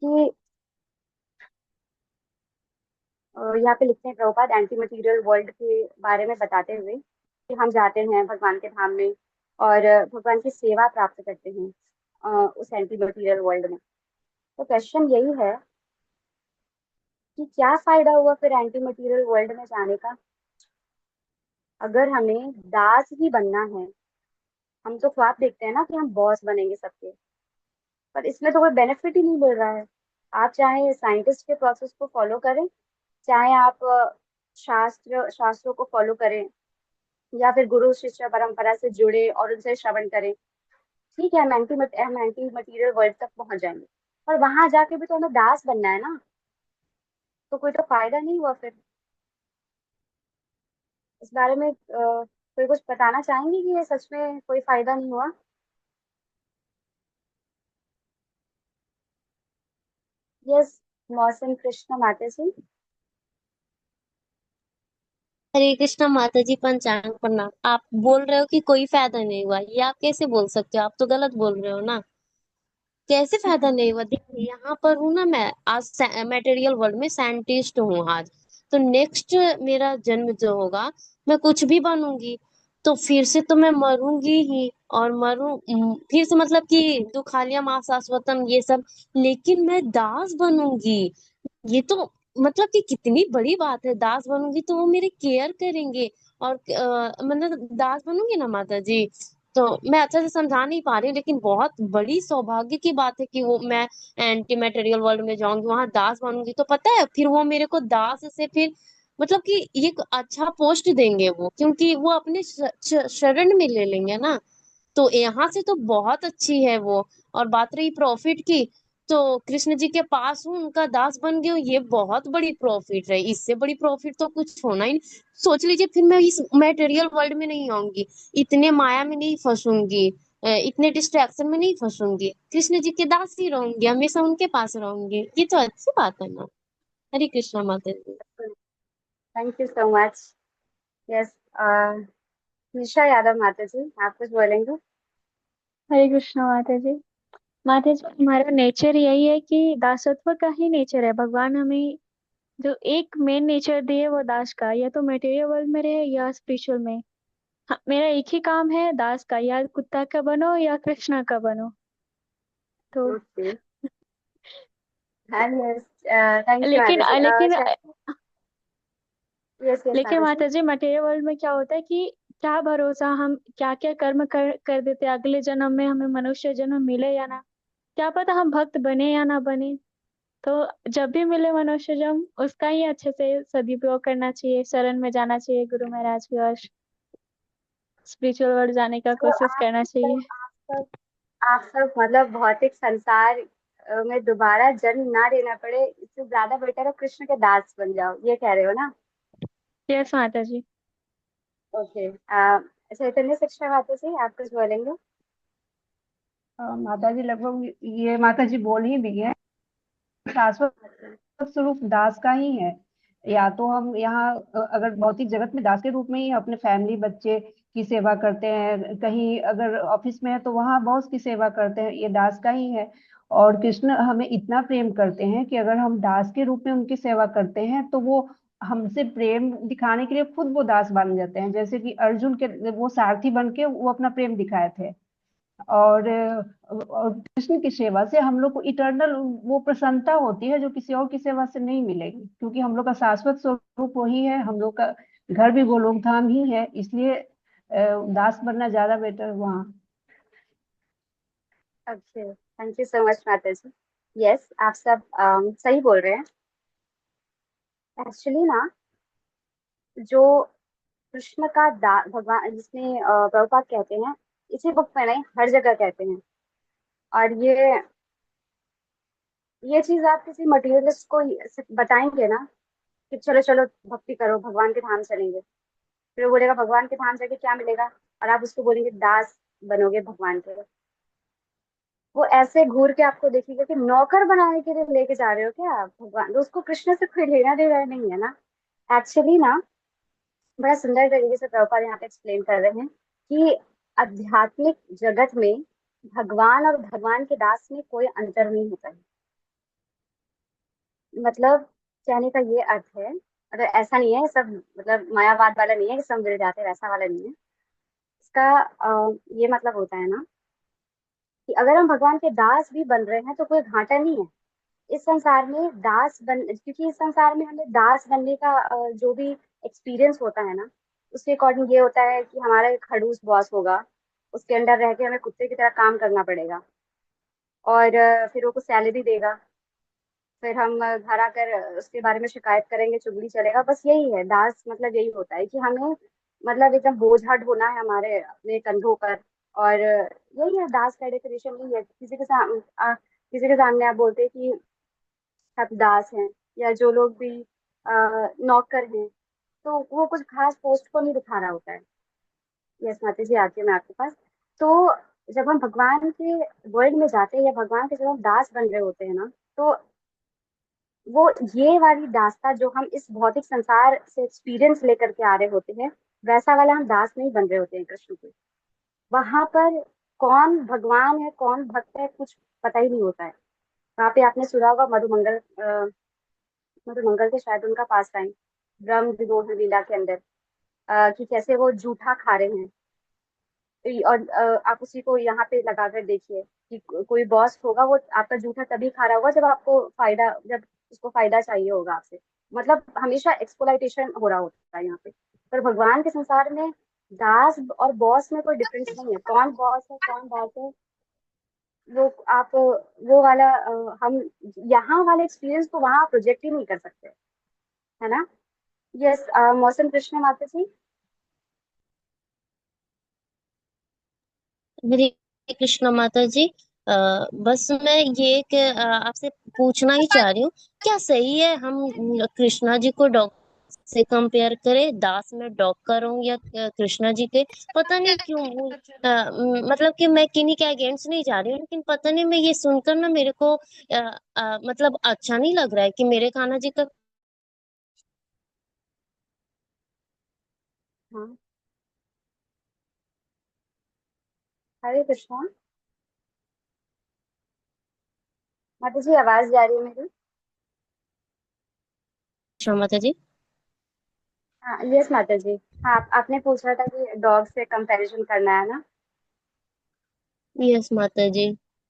[SPEAKER 1] कि यहाँ पे लिखते हैं प्रभुपाद एंटी मटीरियल वर्ल्ड के बारे में बताते हुए कि हम जाते हैं भगवान के धाम में और भगवान की सेवा प्राप्त करते हैं उस एंटी मटीरियल वर्ल्ड में। तो क्वेश्चन यही है कि क्या फायदा हुआ फिर एंटी मटीरियल वर्ल्ड में जाने का, अगर हमें दास ही बनना है। हम तो ख्वाब देखते हैं ना कि हम बॉस बनेंगे सबके, पर इसमें तो कोई बेनिफिट ही नहीं मिल रहा है। आप चाहे साइंटिस्ट के प्रोसेस को फॉलो करें, चाहे आप शास्त्रों को फॉलो करें, या फिर गुरु शिष्य परंपरा से जुड़े और उनसे श्रवण करें, ठीक है, हम एंटी मटीरियल वर्ल्ड तक पहुंच जाएंगे। पर वहां जाके भी तो हमें दास बनना है ना, तो कोई तो फायदा नहीं हुआ फिर। इस बारे में कोई कुछ बताना चाहेंगे कि ये सच में कोई फायदा नहीं हुआ? यस, मौसम कृष्ण माता जी।
[SPEAKER 4] हरे कृष्णा माता जी, पंचांग प्रणाम। आप बोल रहे हो कि कोई फायदा नहीं हुआ, ये आप कैसे बोल सकते हो? आप तो गलत बोल रहे हो ना। कैसे फायदा नहीं हुआ? देखिए, यहाँ पर हूँ ना मैं आज, मटेरियल वर्ल्ड में साइंटिस्ट हूँ आज। तो नेक्स्ट मेरा जन्म जो होगा, मैं कुछ भी बनूंगी, तो फिर से तो मैं मरूंगी ही। और मरूं फिर से मतलब कि दुखालिया माँ शाश्वतम ये सब, लेकिन मैं दास बनूंगी। ये तो मतलब कि कितनी बड़ी बात है, दास बनूंगी तो वो मेरी केयर करेंगे। और मतलब दास बनूंगी ना माता जी, तो मैं अच्छे से समझा नहीं पा रही हूँ, लेकिन बहुत बड़ी सौभाग्य की बात है कि वो मैं एंटी मटेरियल वर्ल्ड में जाऊंगी, वहां दास बनूंगी, तो पता है फिर वो मेरे को दास से फिर मतलब कि एक अच्छा पोस्ट देंगे वो, क्योंकि वो अपने शरण में ले लेंगे ना। तो यहाँ से तो बहुत अच्छी है वो। और बात रही प्रॉफिट की, तो कृष्ण जी के पास हूँ, उनका दास बन गई हूँ, ये बहुत बड़ी प्रॉफिट है। इससे बड़ी प्रॉफिट तो कुछ होना ही नहीं। सोच लीजिए फिर मैं इस मटेरियल वर्ल्ड में नहीं आऊंगी, इतने माया में नहीं फंसूंगी, इतने डिस्ट्रैक्शन में नहीं फंसूंगी, कृष्ण जी के दास ही रहूंगी, हमेशा उनके पास रहूंगी। ये तो अच्छी बात है ना। हरे कृष्णा माता जी।
[SPEAKER 1] Thank you so much. Yes, Nisha Yadav माता जी, आप कुछ बोलेंगे?
[SPEAKER 7] हरे कृष्णा माता जी। माता जी, हमारा नेचर यही है कि दासत्व का ही नेचर है। भगवान हमें जो एक मेन नेचर दिए वो दास का, या तो मटेरियल वर्ल्ड में रहे या स्पिरिचुअल में। हाँ, मेरा एक ही काम है दास का, या कुत्ता का बनो या कृष्णा का बनो। तो
[SPEAKER 1] ओके, हाँ, यस, थैंक यू
[SPEAKER 7] लेकिन
[SPEAKER 1] माता जी।
[SPEAKER 7] लेकिन
[SPEAKER 1] यस यस
[SPEAKER 7] लेकिन
[SPEAKER 1] माता जी।
[SPEAKER 7] माता जी, मटेरियल वर्ल्ड में क्या होता है कि क्या भरोसा हम क्या क्या कर्म कर देते हैं, अगले जन्म में हमें मनुष्य जन्म मिले या ना, क्या पता हम भक्त बने या ना बने। तो जब भी मिले मनुष्य जन्म, उसका ही अच्छे से सदुपयोग करना चाहिए, शरण में जाना चाहिए गुरु महाराज की, और स्पिरिचुअल वर्ल्ड जाने का
[SPEAKER 1] तो
[SPEAKER 7] कोशिश करना चाहिए।
[SPEAKER 1] सब आप सब मतलब भौतिक संसार में दोबारा जन्म ना लेना पड़े, इससे ज्यादा बेटर है कृष्ण के दास बन जाओ, ये कह रहे हो ना?
[SPEAKER 7] यस माता जी।
[SPEAKER 1] ओके, चैतन्य शिक्षा माता जी, आप कुछ बोलेंगे?
[SPEAKER 6] माता जी लगभग ये माता जी बोल ही दी है। शाश्वत स्वरूप दास का ही है। या तो हम यहाँ अगर भौतिक जगत में दास के रूप में ही अपने फैमिली बच्चे की सेवा करते हैं, कहीं अगर ऑफिस में है तो वहाँ बॉस की सेवा करते हैं, ये दास का ही है। और कृष्ण हमें इतना प्रेम करते हैं कि अगर हम दास के रूप में उनकी सेवा करते हैं तो वो हमसे प्रेम दिखाने के लिए खुद वो दास बन जाते हैं। जैसे कि अर्जुन के वो सारथी बन के वो अपना प्रेम दिखाए थे। और कृष्ण की सेवा से हम लोग को इटर्नल वो प्रसन्नता होती है जो किसी और की सेवा से नहीं मिलेगी, क्योंकि हम लोग का शाश्वत स्वरूप वही है, हम लोग का घर भी गोलोक धाम ही है। इसलिए दास बनना ज्यादा बेटर वहाँ।
[SPEAKER 1] Okay, thank you so much माता जी। यस, आप सब सही बोल रहे हैं। एक्चुअली ना, जो कृष्ण का भगवान जिसमें प्रभुपाद कहते हैं, इसी बुक में नहीं हर जगह कहते हैं। और ये चीज आप किसी मटेरियलिस्ट को बताएंगे ना कि चलो चलो भक्ति करो, भगवान के धाम चलेंगे, फिर वो बोलेगा भगवान के धाम जाके क्या मिलेगा, और आप उसको बोलेंगे दास बनोगे भगवान के। वो ऐसे घूर के आपको देखेगा कि नौकर बनाने के लिए लेके जा रहे हो क्या आप भगवान, तो उसको कृष्ण से कोई लेना देना नहीं है ना। एक्चुअली ना, बड़ा सुंदर तरीके से प्रभुपाद यहाँ पे एक्सप्लेन कर रहे हैं कि आध्यात्मिक जगत में भगवान और भगवान के दास में कोई अंतर नहीं होता है। मतलब कहने का ये अर्थ है, मतलब ऐसा नहीं है सब, मतलब मायावाद वाला नहीं है कि सब मिल जाते हैं, वैसा वाला नहीं है इसका। ये मतलब होता है ना कि अगर हम भगवान के दास भी बन रहे हैं तो कोई घाटा नहीं है इस संसार में दास बन, क्योंकि इस संसार में हमें दास बनने का जो भी एक्सपीरियंस होता है ना, उसके अकॉर्डिंग ये होता है कि हमारा एक खड़ूस बॉस होगा, उसके अंडर रह के हमें कुत्ते की तरह काम करना पड़ेगा, और फिर वो कुछ सैलरी देगा, फिर हम घर आकर उसके बारे में शिकायत करेंगे, चुगली चलेगा। बस यही है दास, मतलब यही होता है कि हमें मतलब एकदम बोझ हट होना है हमारे अपने कंधों पर। और यही है दास का डेफिनेशन, यही है। किसी के सामने आप बोलते हैं कि आप दास हैं, या जो लोग भी नौकर हैं, तो वो कुछ खास पोस्ट को नहीं दिखा रहा होता है। यस माता जी, आती हूँ मैं आपके पास। तो जब हम भगवान के वर्ल्ड में जाते हैं या भगवान के जब हम दास बन रहे होते हैं ना, तो वो ये वाली दासता जो हम इस भौतिक संसार से एक्सपीरियंस लेकर के आ रहे होते हैं, वैसा वाला हम दास नहीं बन रहे होते हैं कृष्ण के। वहां पर कौन भगवान है कौन भक्त है कुछ पता ही नहीं होता है। वहां पे आपने सुना होगा मधुमंगल के शायद उनका पास टाइम ब्रह्म विमोहन लीला के अंदर, कि कैसे वो जूठा खा रहे हैं, और आप उसी को यहाँ पे लगा कर देखिए कि कोई बॉस होगा, वो आपका जूठा तभी खा रहा होगा जब उसको फायदा चाहिए होगा आपसे। मतलब हमेशा एक्सप्लॉइटेशन हो रहा होता है यहाँ पे। पर भगवान के संसार में दास और बॉस में कोई डिफरेंस नहीं है, कौन बॉस है कौन दास है। वो आप वो वाला हम यहाँ वाले एक्सपीरियंस को वहाँ प्रोजेक्ट ही नहीं कर सकते, है ना। यस, मौसम कृष्ण माता जी।
[SPEAKER 4] हरे कृष्णा माता जी। बस मैं ये कि आपसे पूछना ही चाह रही हूँ, क्या सही है हम कृष्णा जी को डॉग से कंपेयर करें? दास में डॉग का रहूं या कृष्णा जी के? पता नहीं क्यों मतलब कि मैं किन्हीं के अगेंस्ट नहीं जा रही हूँ, लेकिन पता नहीं, मैं ये सुनकर ना मेरे को मतलब अच्छा नहीं लग रहा है कि मेरे कान्हा जी का।
[SPEAKER 1] हाँ, हरे कृष्णा माता जी, आवाज जा रही है मेरी?
[SPEAKER 4] कृष्णा माता जी।
[SPEAKER 1] हाँ, यस माता जी। हाँ, आपने पूछा था कि डॉग से कंपैरिजन करना है ना।
[SPEAKER 4] यस माता जी,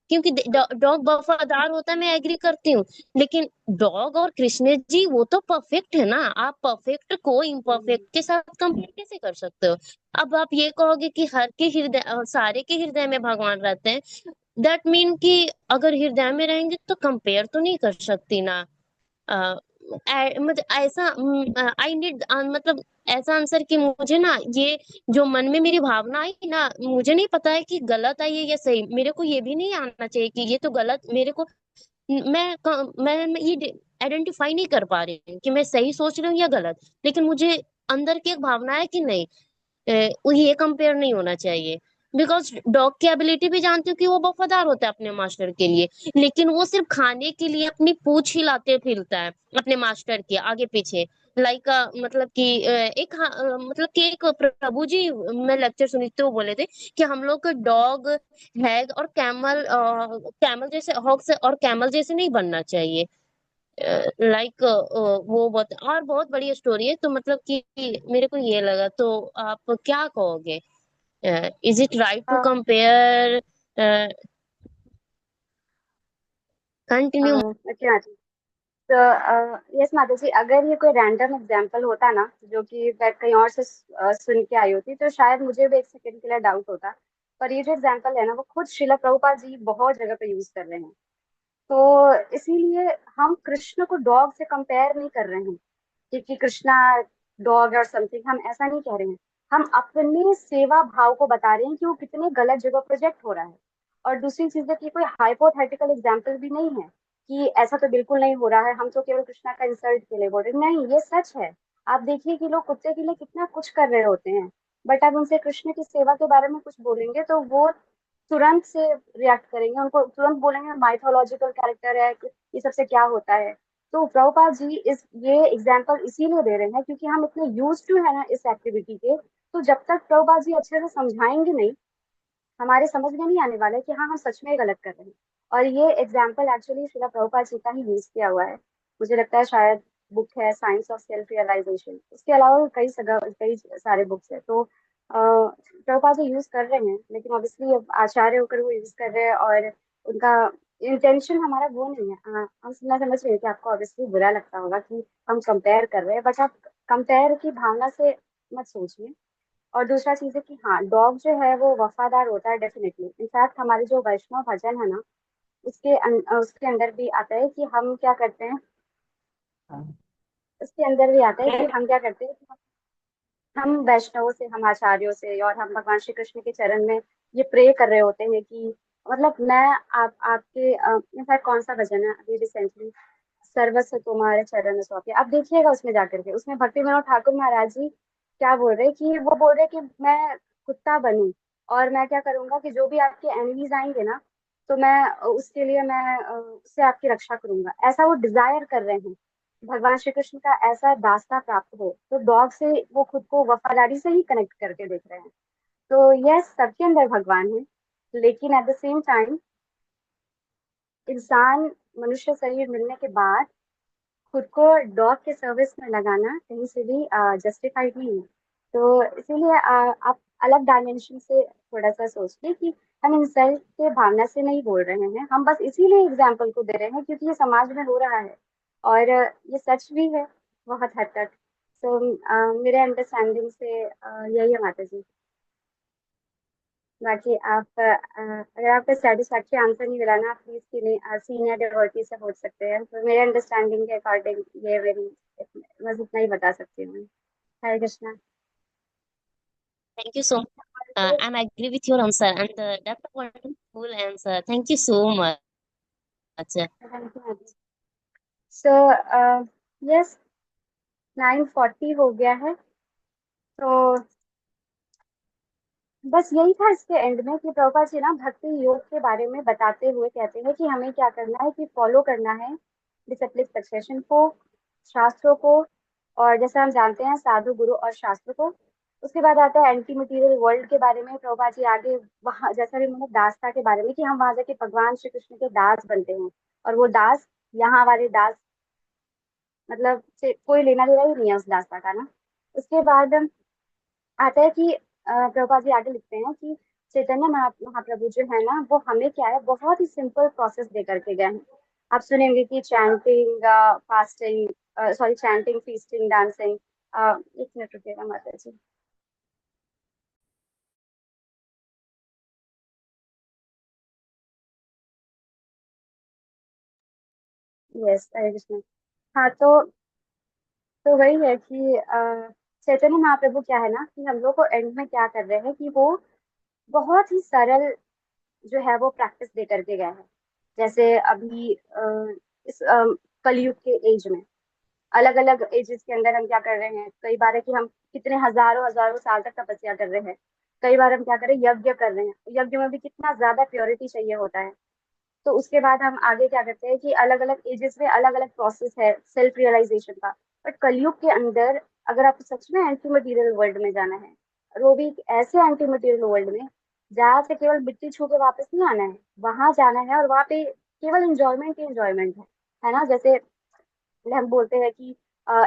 [SPEAKER 4] क्योंकि डॉग वफादार होता है, मैं एग्री करती हूँ, लेकिन डॉग और कृष्ण जी वो तो परफेक्ट है ना। आप परफेक्ट को
[SPEAKER 1] हम्म,
[SPEAKER 4] इम्परफेक्ट के साथ कंपेयर कैसे कर सकते हो? अब आप ये कहोगे कि हर के हृदय सारे के हृदय में भगवान रहते हैं, दैट मीन कि अगर हृदय में रहेंगे तो कंपेयर तो नहीं कर सकती ना। मतलब ऐसा आई नीड मतलब ऐसा आंसर कि मुझे ना ये जो मन में मेरी भावना आई ना, मुझे नहीं पता है कि गलत आई है या सही। मेरे को ये भी नहीं आना चाहिए कि ये तो गलत मेरे को। मैं ये आइडेंटिफाई नहीं कर पा रही हूँ कि मैं सही सोच रही हूँ या गलत। लेकिन मुझे अंदर की एक भावना है कि नहीं, ये कंपेयर नहीं होना चाहिए। बिकॉज डॉग की एबिलिटी भी जानती हूँ कि वो वफादार होता है अपने मास्टर के लिए, लेकिन वो सिर्फ खाने के लिए अपनी पूंछ हिलाते फिरता है अपने मास्टर के आगे पीछे। लाइक मतलब कि मतलब कि एक प्रभु जी, मैं लेक्चर सुनी थी, वो बोले थे कि हम लोग का डॉग हैग और कैमल कैमल जैसे हॉग से और कैमल जैसे नहीं बनना चाहिए। लाइक वो बहुत और बहुत बड़ी स्टोरी है, तो मतलब कि मेरे को ये लगा, तो आप क्या कहोगे? Is it right to compare? Continue.
[SPEAKER 1] अच्छा जी। तो यस माता जी, अगर ये कोई रैंडम एग्जांपल होता ना, जो कि मैं कहीं और से सुन के आई होती, तो शायद मुझे भी एक सेकंड के लिए डाउट होता। पर ये जो एग्जांपल है ना, वो खुद शिला प्रभुपाद जी बहुत जगह पे यूज कर रहे हैं। तो इसीलिए हम कृष्ण को डॉग से कंपेयर नहीं कर रहे हैं, क्योंकि कृष्णा डॉग और समथिंग, हम ऐसा नहीं कह रहे हैं। हम अपने सेवा भाव को बता रहे हैं कि वो कितने गलत जगह प्रोजेक्ट हो रहा है। और दूसरी चीज है कि कोई हाइपोथेटिकल एग्जाम्पल भी नहीं है कि ऐसा तो बिल्कुल नहीं हो रहा है, हम तो केवल कृष्णा का इंसल्ट के लिए बोल रहे हैं। नहीं, ये सच है। आप देखिए कि लोग कुत्ते के लिए कितना कुछ कर रहे होते हैं, बट आप उनसे कृष्ण की सेवा के बारे में कुछ बोलेंगे तो वो तुरंत से रिएक्ट करेंगे, उनको तुरंत बोलेंगे माइथोलॉजिकल कैरेक्टर है, ये सबसे क्या होता है। तो प्रभुपाद जी इस ये एग्जाम्पल इसीलिए दे रहे हैं क्योंकि हम इतने यूज टू है ना इस एक्टिविटी के। तो जब तक प्रभुपाद जी अच्छे से समझाएंगे नहीं, हमारे समझ में नहीं आने वाला है कि हाँ, हम सच में गलत कर रहे हैं। और ये एग्जाम्पल एक्चुअली श्रीला प्रभुपाद जी का ही यूज किया हुआ है। मुझे लगता है शायद बुक है साइंस ऑफ सेल्फ रियलाइजेशन, उसके अलावा भी कई सारे बुक्स है। तो प्रभुपाद जी यूज कर रहे हैं, लेकिन ऑब्वियसली अब आचार्य होकर वो यूज कर रहे हैं, और उनका इंटेंशन हमारा वो नहीं है। हम मैं समझ रही हूँ कि आपको ऑब्वियसली बुरा लगता होगा कि हम कंपेयर कर रहे हैं, बट आप कंपेयर की भावना से मत सोचिए। और दूसरा चीज है कि हाँ, डॉग जो है वो वफादार होता है डेफिनेटली। इनफैक्ट हमारे जो वैष्णव भजन है ना, उसके अंदर भी आता है कि हम क्या करते हैं। उसके अंदर भी आता है कि हम क्या करते हैं कि हम वैष्णवों से, हम आचार्यों से, और हम भगवान श्री कृष्ण के चरण में ये प्रे कर रहे होते हैं कि मतलब मैं आपके इनफैक्ट कौन सा भजन है अभी रिसेंटली, सर्वस्व तुम्हारे चरण सौंपे, आप देखिएगा उसमें जाकर के, उसमें भक्ति विनोद ठाकुर महाराज जी क्या बोल रहे हैं कि वो बोल रहे हैं कि मैं कुत्ता बनूं, और मैं क्या करूंगा कि जो भी आपके एनिमीज आएंगे ना, तो मैं उसके लिए मैं उससे आपकी रक्षा करूंगा, ऐसा वो डिजायर कर रहे हैं। भगवान श्री कृष्ण का ऐसा दास्ता प्राप्त हो, तो डॉग से वो खुद को वफादारी से ही कनेक्ट करके देख रहे हैं। तो यस, सबके अंदर भगवान है, लेकिन एट द सेम टाइम इंसान मनुष्य शरीर मिलने के बाद खुद को डॉग के सर्विस में लगाना कहीं से भी जस्टिफाइड नहीं है। तो इसीलिए आप अलग डायमेंशन से थोड़ा सा सोचिए कि हम इंसल्ट के भावना से नहीं बोल रहे हैं, हम बस इसीलिए एग्जाम्पल को दे रहे हैं क्योंकि ये समाज में हो रहा है और ये सच भी है बहुत हद तक। सो मेरे अंडरस्टैंडिंग से यही है माता जी। बाकी आप अगर आपका सेटिस्फैक्ट्री आंसर नहीं मिला ना, आप प्लीज सीनियर डिवोटी से पूछ सकते हैं। तो मेरे अंडरस्टैंडिंग के अकॉर्डिंग ये मेरी बस इतना ही बता सकती हूँ मैं। हरे Krishna.
[SPEAKER 4] Thank you so much. I'm agree with your answer, and that's a wonderful answer. Thank you so much.
[SPEAKER 1] Thank you. So yes, 9:40 हो गया है। तो बस यही था इसके एंड में कि प्रभुपाद जी ना भक्ति योग के बारे में बताते हुए कहते हैं कि हमें क्या करना है, कि फॉलो करना है डिसिप्लिन सक्सेशन को, शास्त्रों को, और जैसा हम जानते हैं साधु गुरु और शास्त्र को। उसके बाद आता है एंटी मटीरियल वर्ल्ड के बारे में। प्रभुपाद जी आगे वहाँ जैसा भी मतलब दासता के बारे में, कि हम वहां जाके भगवान श्री कृष्ण के दास बनते हैं, और वो दास यहाँ वाले दास मतलब से कोई लेना देना ही नहीं है उस दासता का ना। उसके बाद आता है कि प्रभुपाद जी आगे लिखते हैं कि चैतन्य महाप्रभु जो है ना, वो हमें क्या है बहुत ही सिंपल प्रोसेस दे करके गए हैं। आप सुनेंगे कि chanting, fasting, sorry chanting, feasting, dancing. एक मिनट रुकिएगा माता जी। यस, हरे कृष्ण। हाँ, तो वही है कि चैतन्य महाप्रभु क्या है ना, कि हम लोग को एंड में क्या कर रहे हैं कि वो बहुत ही सरल जो है वो प्रैक्टिस दे करके गए हैं। जैसे अभी इस कलयुग के एज में अलग अलग एजेस के अंदर हम क्या कर रहे हैं, कई बार है कि हम कितने हजारों हजारों साल तक तपस्या कर रहे हैं। कई बार हम क्या कर रहे हैं, यज्ञ कर रहे हैं। यज्ञ में भी कितना ज्यादा प्योरिटी चाहिए होता है। तो उसके बाद हम आगे क्या करते हैं कि अलग अलग एजेस में अलग अलग प्रोसेस है सेल्फ रियलाइजेशन का। बट कलयुग के अंदर अगर आपको सच में एंटी मटीरियल वर्ल्ड में जाना है, और वो भी एक ऐसे एंटी मटीरियल वर्ल्ड में जहाँ से केवल मिट्टी छू के वापस नहीं आना है, वहां जाना है और वहां पे केवल इंजॉयमेंट ही इंजॉयमेंट है ना। जैसे हम बोलते हैं कि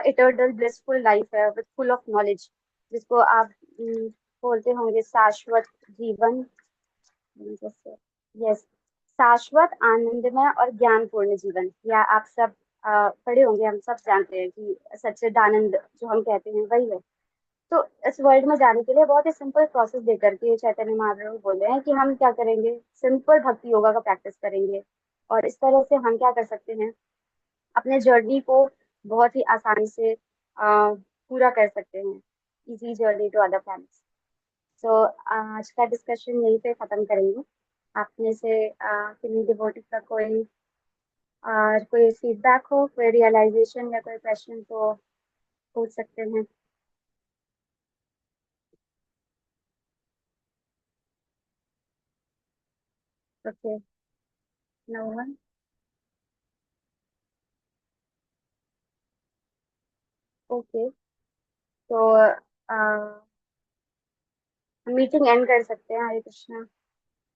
[SPEAKER 1] इटर्नल ब्लिसफुल लाइफ है विद फुल ऑफ नॉलेज, जिसको आप बोलते होंगे शाश्वत जीवन। यस, शाश्वत आनंदमय और ज्ञानपूर्ण जीवन, या आप सब पढ़े होंगे, हम सब जानते हैं कि सच्चिदानंद जो हम कहते हैं वही है। तो इस वर्ल्ड में जाने के लिए बहुत ही सिंपल प्रोसेस दे करके चैतन्य महाप्रभु बोले हैं कि हम क्या करेंगे, सिंपल भक्ति योगा का प्रैक्टिस करेंगे। और इस तरह से हम क्या कर सकते हैं, अपने जर्नी को बहुत ही आसानी से पूरा कर सकते हैं। Easy journey to other planets. तो आज का डिस्कशन यहीं पे खत्म करेंगे। आप में से किन्हीं डिवोटी का कोई फीडबैक हो, कोई रियलाइजेशन या कोई क्वेश्चन, तो पूछ सकते हैं। Okay, no one. ओके, तो मीटिंग एंड कर सकते हैं। हरे कृष्णा।